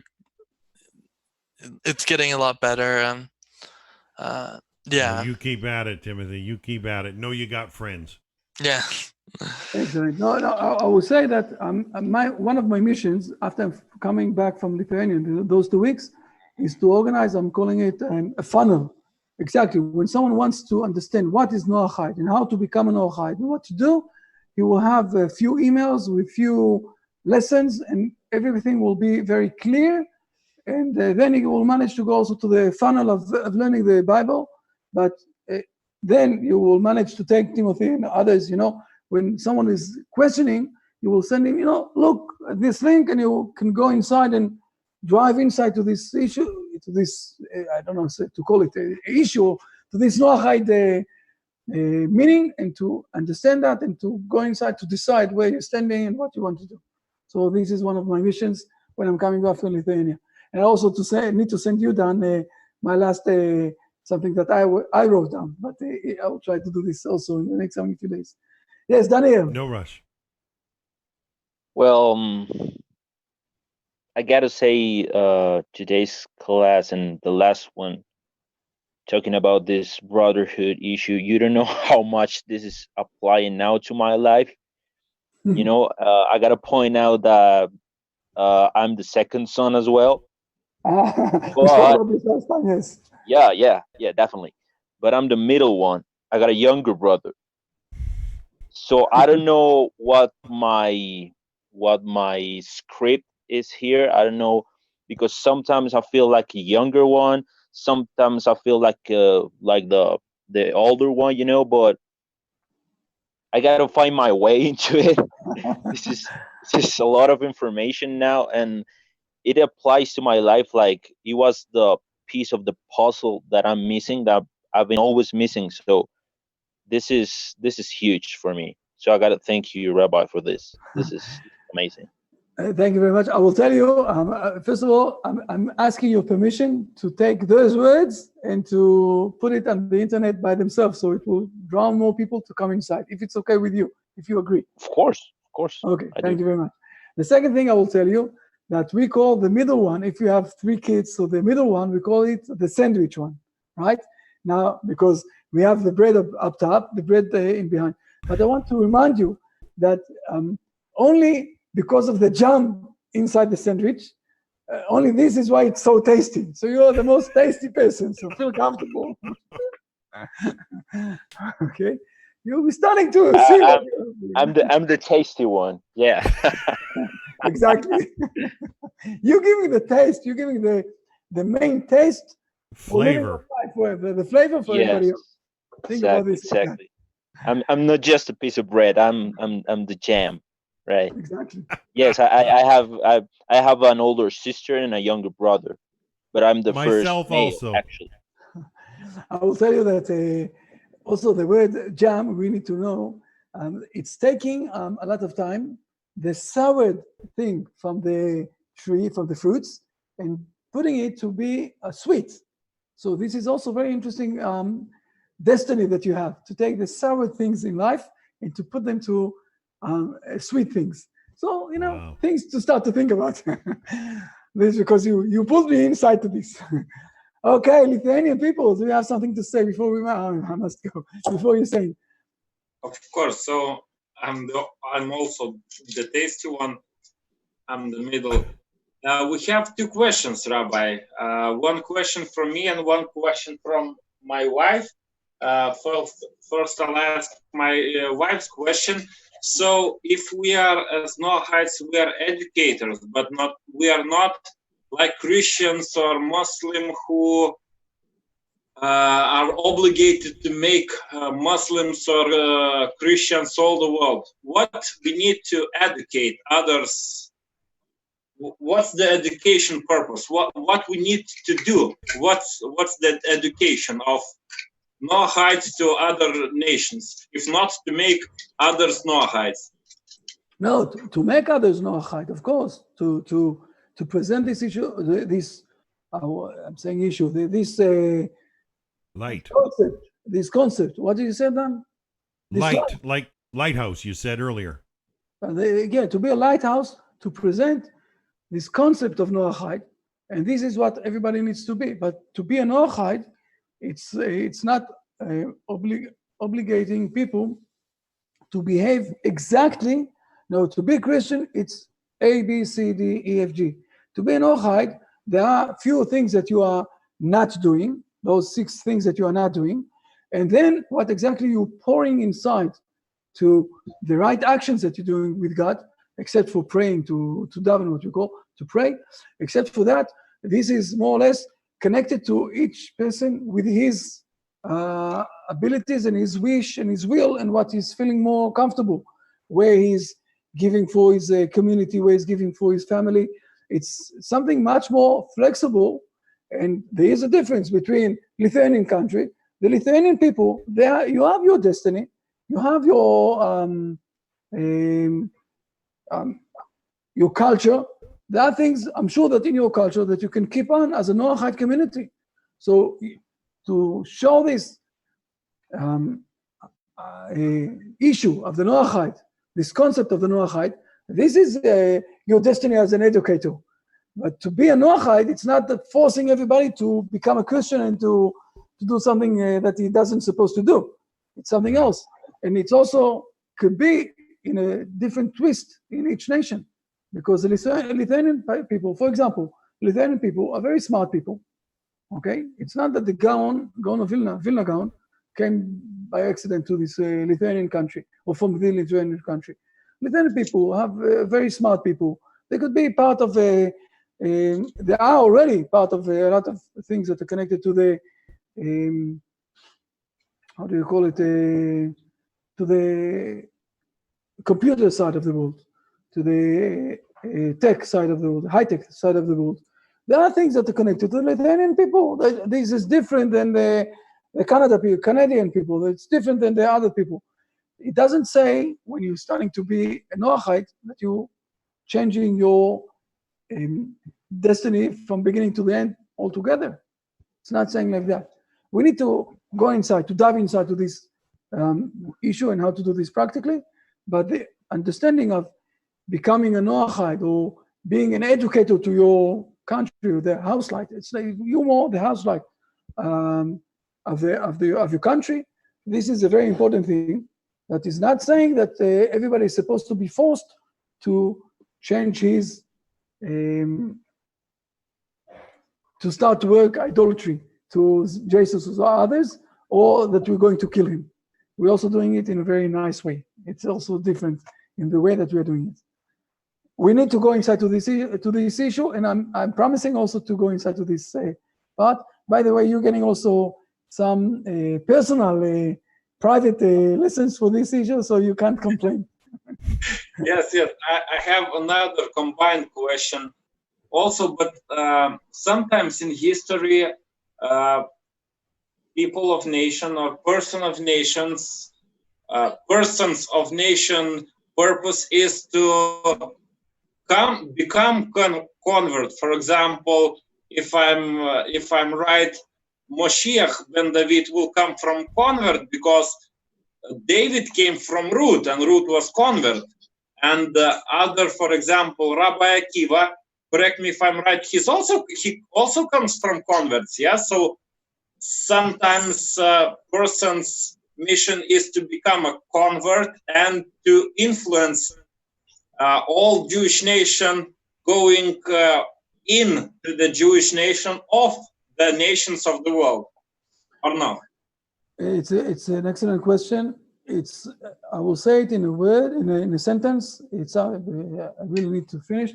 It's getting a lot better. Yeah. You keep at it, Timothy. You keep at it. Know you got friends. Yeah. Excellent. No, I will say that one of my missions after coming back from Lithuania, those 2 weeks, is to organize, I'm calling it a funnel. Exactly. When someone wants to understand what is Noahide and how to become a Noahide and what to do, he will have a few emails with few lessons, and everything will be very clear. And then he will manage to go also to the funnel of learning the Bible. But then you will manage to take Timothy and others, when someone is questioning, you will send him, look at this link, and you can go inside and drive inside to this issue, to this, I don't know to call it an issue, to this Noahide meaning, and to understand that, and to go inside to decide where you're standing and what you want to do. So this is one of my missions when I'm coming back from Lithuania. And also I need to send you down my last something that I wrote down, but I will try to do this also in the next few days. Yes, Daniel. No rush. Well, I gotta say, today's class and the last one, talking about this brotherhood issue, you don't know how much this is applying now to my life. I gotta point out that I'm the second son as well. Yes. Yeah, definitely. But I'm the middle one. I got a younger brother. So I don't know what my script is here. I don't know, because sometimes I feel like a younger one. Sometimes I feel like the older one, but I gotta find my way into it. This is a lot of information now, and it applies to my life like it was the piece of the puzzle that I'm missing, that I've been always missing. So this is huge for me. So I gotta thank you, Rabbi, for this. This is amazing. Thank you very much. I will tell you, first of all, I'm asking your permission to take those words and to put it on the internet by themselves, so it will draw more people to come inside, if it's okay with you, if you agree. Of course. Okay, thank you very much. The second thing I will tell you, that we call the middle one, if you have 3 kids, so the middle one, we call it the sandwich one, right? Now, because we have the bread up top, the bread in behind. But I want to remind you that only because of the jam inside the sandwich, only this is why it's so tasty. So you are the most tasty person, so feel comfortable. Okay? You'll be starting to see. I'm the tasty one. Yeah. Exactly. You give me the taste. You give me the main taste. Flavor. The flavor for everybody else. Think about this. Exactly. I'm not just a piece of bread. I'm the jam, right? Exactly. Yes, I have an older sister and a younger brother, but I'm the Myself first male, also. actually. I will tell you that also the word jam, we need to know, it's taking a lot of time, the soured thing from the tree, from the fruits, and putting it to be sweet. So this is also very interesting destiny that you have, to take the sour things in life and to put them to sweet things. So, Wow. things to start to think about. This is because you pulled me inside to this. Okay, Lithuanian people, do you have something to say before I must go, before you say? Of course. So I'm also the tasty one. I'm the middle. We have 2 questions, Rabbi. One question from me and one question from my wife. First I'll ask my wife's question. So if we are, as Noahites, we are educators, but we are not like Christians or Muslim who are obligated to make Muslims or Christians all the world. What we need to educate others? What's the education purpose? What we need to do? What's that education of Noahites to other nations, if not to make others Noahites? No, to make others Noahide, of course, to present this issue, this I'm saying issue. This light. This concept. What did you say, Dan? Light, like lighthouse. You said earlier. Again, to be a lighthouse, to present this concept of Noachide, and this is what everybody needs to be. But to be a Noachide, it's not obligating people to behave exactly. No, to be a Christian, it's A, B, C, D, E, F, G. To be an Noachide, there are few things that you are not doing, those 6 things that you are not doing, and then what exactly you're pouring inside to the right actions that you're doing with God, except for praying to daven, what you call, to pray. Except for that, this is more or less connected to each person with his abilities and his wish and his will and what he's feeling more comfortable, where he's giving for his community, where he's giving for his family. It's something much more flexible, and there is a difference between Lithuanian country. The Lithuanian people, you have your destiny, you have your culture. There are things, I'm sure, that in your culture that you can keep on as a Noachide community. So to show this issue of the Noachide, this concept of the Noachide, this is your destiny as an educator. But to be a Noachide, it's not that forcing everybody to become a Christian and to do something that he doesn't supposed to do. It's something else. And it's also could be in a different twist in each nation. Because the Lithuanian people, for example, Lithuanian people are very smart people. Okay? It's not that the Gaon of Vilna Gaon, came by accident to this Lithuanian country, or from the Lithuanian country. Lithuanian people have very smart people. They could be part of they are already part of a lot of things that are connected to the, how do you call it, to the computer side of the world, to the tech side of the world, high-tech side of the world. There are things that are connected to the Lithuanian people. This is different than the Canadian people. It's different than the other people. It doesn't say when you're starting to be a Noachide that you're changing your destiny from beginning to the end altogether. It's not saying like that. We need to go inside, to dive inside to this issue and how to do this practically. But the understanding of becoming a Noachide or being an educator to your country or the house light, it's like you more the house light of your country. This is a very important thing. That is not saying that everybody is supposed to be forced to change his to start to work idolatry to Jesus or others, or that we're going to kill him. We're also doing it in a very nice way. It's also different in the way that we're doing it. We need to go inside to this issue, and I'm promising also to go inside to this part. By the way, you're getting also some personal, private lessons for this issue, so you can't complain. Yes. I have another combined question also, but sometimes in history, people of nation or persons of nation purpose is to become convert. For example, if I'm right, Moshiach ben David will come from convert because David came from Ruth, and Ruth was convert. And other, for example, Rabbi Akiva, correct me if I'm right, he also comes from converts. Yeah, so sometimes person's mission is to become a convert and to influence all Jewish nation going into the Jewish nation of the nations of the world, or no? It's an excellent question. I will say it in a word, in a sentence. I really need to finish.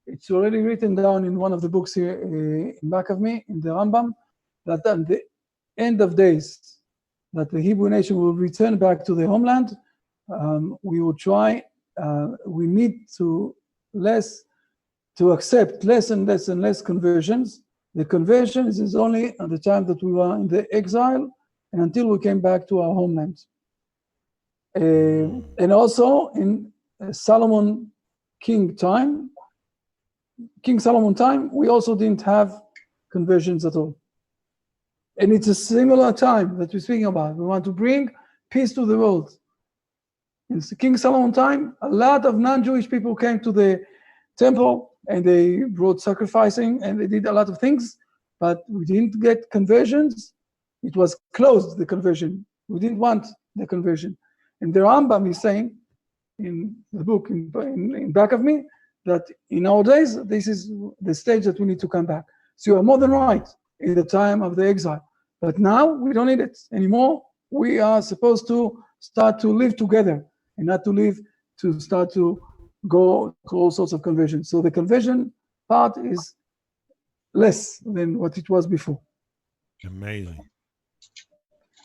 It's already written down in one of the books here in back of me, in the Rambam, that at the end of days, that the Hebrew nation will return back to their homeland. We will try. We need to accept less and less and less conversions. The conversions is only at the time that we were in the exile and until we came back to our homeland. And also in King Solomon time, we also didn't have conversions at all. And it's a similar time that we're speaking about. We want to bring peace to the world. In King Solomon time, a lot of non-Jewish people came to the temple and they brought sacrificing and they did a lot of things, but we didn't get conversions. It was closed, the conversion. We didn't want the conversion. And the Rambam is saying in the book in back of me that in our days, this is the stage that we need to come back. So you are more than right in the time of the exile. But now we don't need it anymore. We are supposed to start to live together and not to live to start to go to all sorts of conversions. So the conversion part is less than what it was before. Amazing.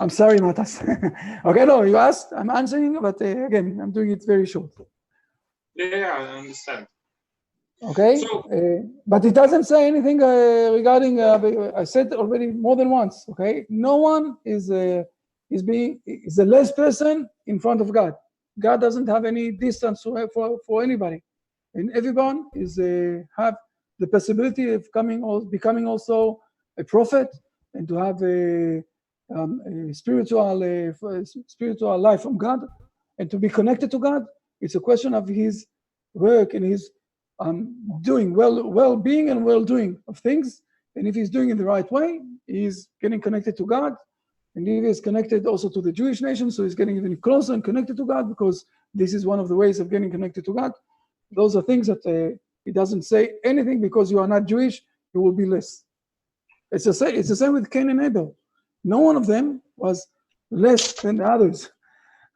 I'm sorry, Matas. Okay, no, you asked, I'm answering, but again, I'm doing it very short. Yeah, I understand. Okay, So, but it doesn't say anything regarding. I said already more than once. Okay, no one is a less person in front of God. God doesn't have any distance for anybody, and everyone is have the possibility of becoming also a prophet and to have a spiritual life from God and to be connected to God. It's a question of his work and his doing well-being and well-doing of things. And if he's doing it the right way, he's getting connected to God. And he is connected also to the Jewish nation, so he's getting even closer and connected to God, because this is one of the ways of getting connected to God. Those are things that it doesn't say anything because you are not Jewish, you will be less. It's the same with Cain and Abel. No one of them was less than the others.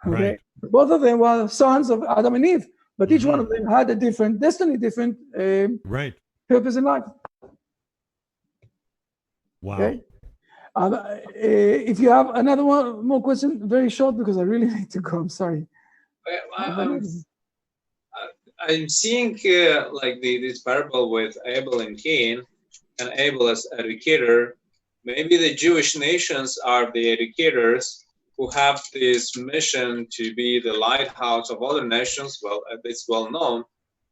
Okay, Right. both of them were sons of Adam and Eve, but each one of them had a different destiny, different Right. purpose in life. Wow. Okay. If you have another more question, very short, because I really need to go. I'm sorry. I'm seeing like this parable with Abel and Cain, and Abel as educator. Maybe the Jewish nations are the educators who have this mission to be the lighthouse of other nations. Well, it's well known,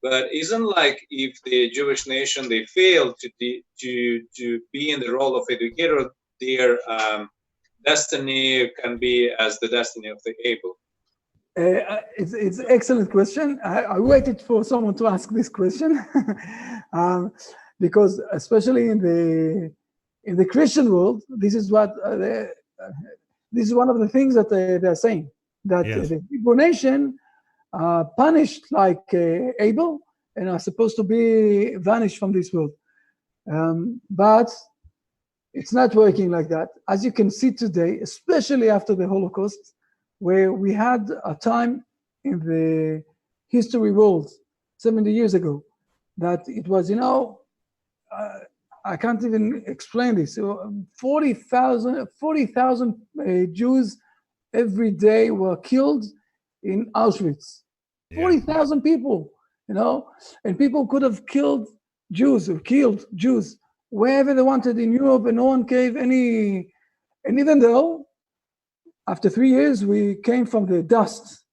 but isn't like if the Jewish nation, they fail to be in the role of educator, their destiny can be as the destiny of the Abel. It's an excellent question. I waited for someone to ask this question because especially in the Christian world, this is what this is one of the things that they're saying, that the Hebrew nation punished like Abel and are supposed to be vanished from this world. But it's not working like that. As you can see today, especially after the Holocaust, where we had a time in the history world 70 years ago that it was, I can't even explain this. So 40,000 Jews every day were killed in Auschwitz. 40,000 people, and people could have killed Jews or killed Jews wherever they wanted in Europe, and no one gave any. And even though after 3 years we came from the dust,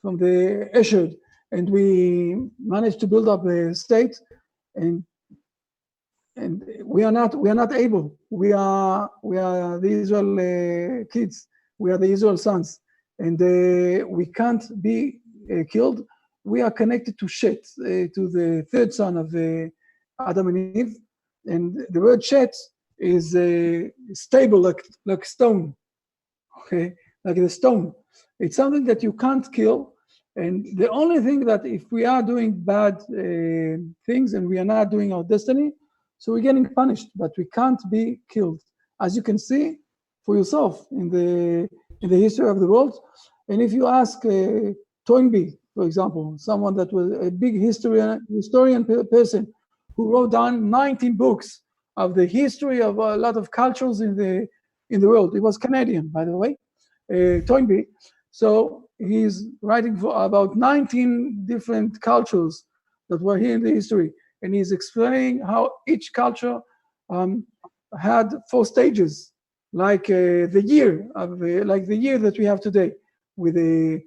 from the Eshud, and we managed to build up a state, and we are not able. We are the Israel kids. We are the Israel sons, and we can't be killed. We are connected to Shet, to the third son of Adam and Eve, and the word Shet is stable like stone. Okay, like the stone. It's something that you can't kill, and the only thing that if we are doing bad things and we are not doing our destiny, so we're getting punished, but we can't be killed, as you can see for yourself in the history of the world. And if you ask Toynbee, for example, someone that was a big historian person who wrote down 19 books of the history of a lot of cultures in the world. He was Canadian, by the way, Toynbee. So he's writing about 19 different cultures that were here in the history. And he's explaining how each culture had 4 stages, like the year that we have today, with the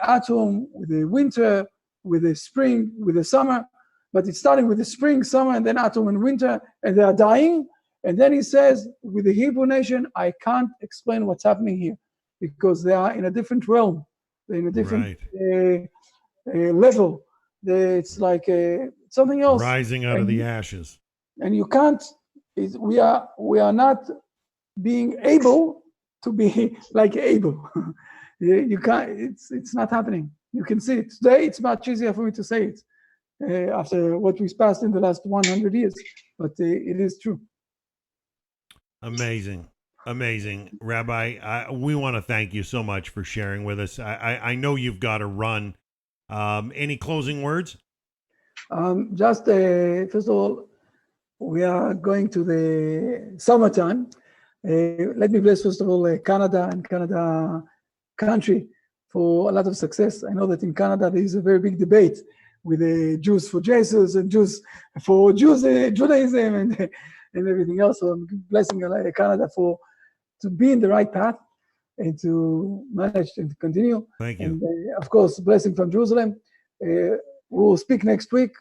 autumn, with the winter, with the spring, with the summer. But it's starting with the spring, summer, and then autumn and winter, and they are dying. And then he says, with the Hebrew nation, I can't explain what's happening here because they are in a different realm. They're in a different level. It's like something else. Rising out of the ashes. And you can't, we are not being able to be like Abel. You can't, it's not happening. You can see it. Today, it's much easier for me to say it after what we've passed in the last 100 years, but it is true. Amazing. Amazing. Rabbi, we want to thank you so much for sharing with us. I know you've got to run. Any closing words? Just first of all, we are going to the summertime. Let me bless, first of all, Canada and Canada country for a lot of success. I know that in Canada there is a very big debate with the Jews for Jesus and Jews for Judaism and everything else. So I'm blessing Canada to be in the right path and to manage and to continue. Thank you. And of course, blessing from Jerusalem. We'll speak next week.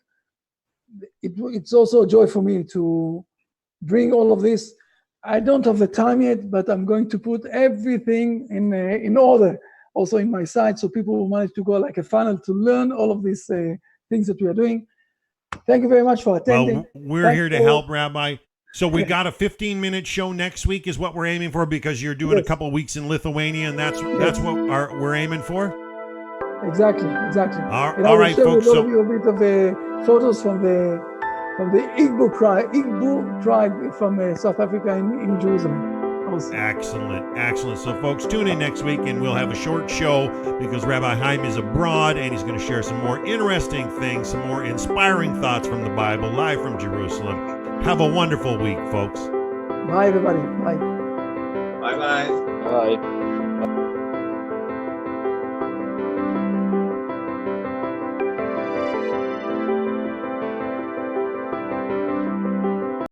It's also a joy for me to bring all of this. I don't have the time yet, but I'm going to put everything in order, also in my site, so people will manage to go like a funnel to learn all of these things that we are doing. Thank you very much for attending. Well, we're here to help, Rabbi. So we got a 15-minute show next week is what we're aiming for, because you're doing a couple of weeks in Lithuania, and that's what we're aiming for? Exactly. All right, folks. So a bit of photos from the Igbo tribe from South Africa in Jerusalem. Also. Excellent. So, folks, tune in next week, and we'll have a short show because Rabbi Chaim is abroad, and he's going to share some more interesting things, some more inspiring thoughts from the Bible, live from Jerusalem. Have a wonderful week, folks. Bye, everybody. Bye. Bye-bye. Bye.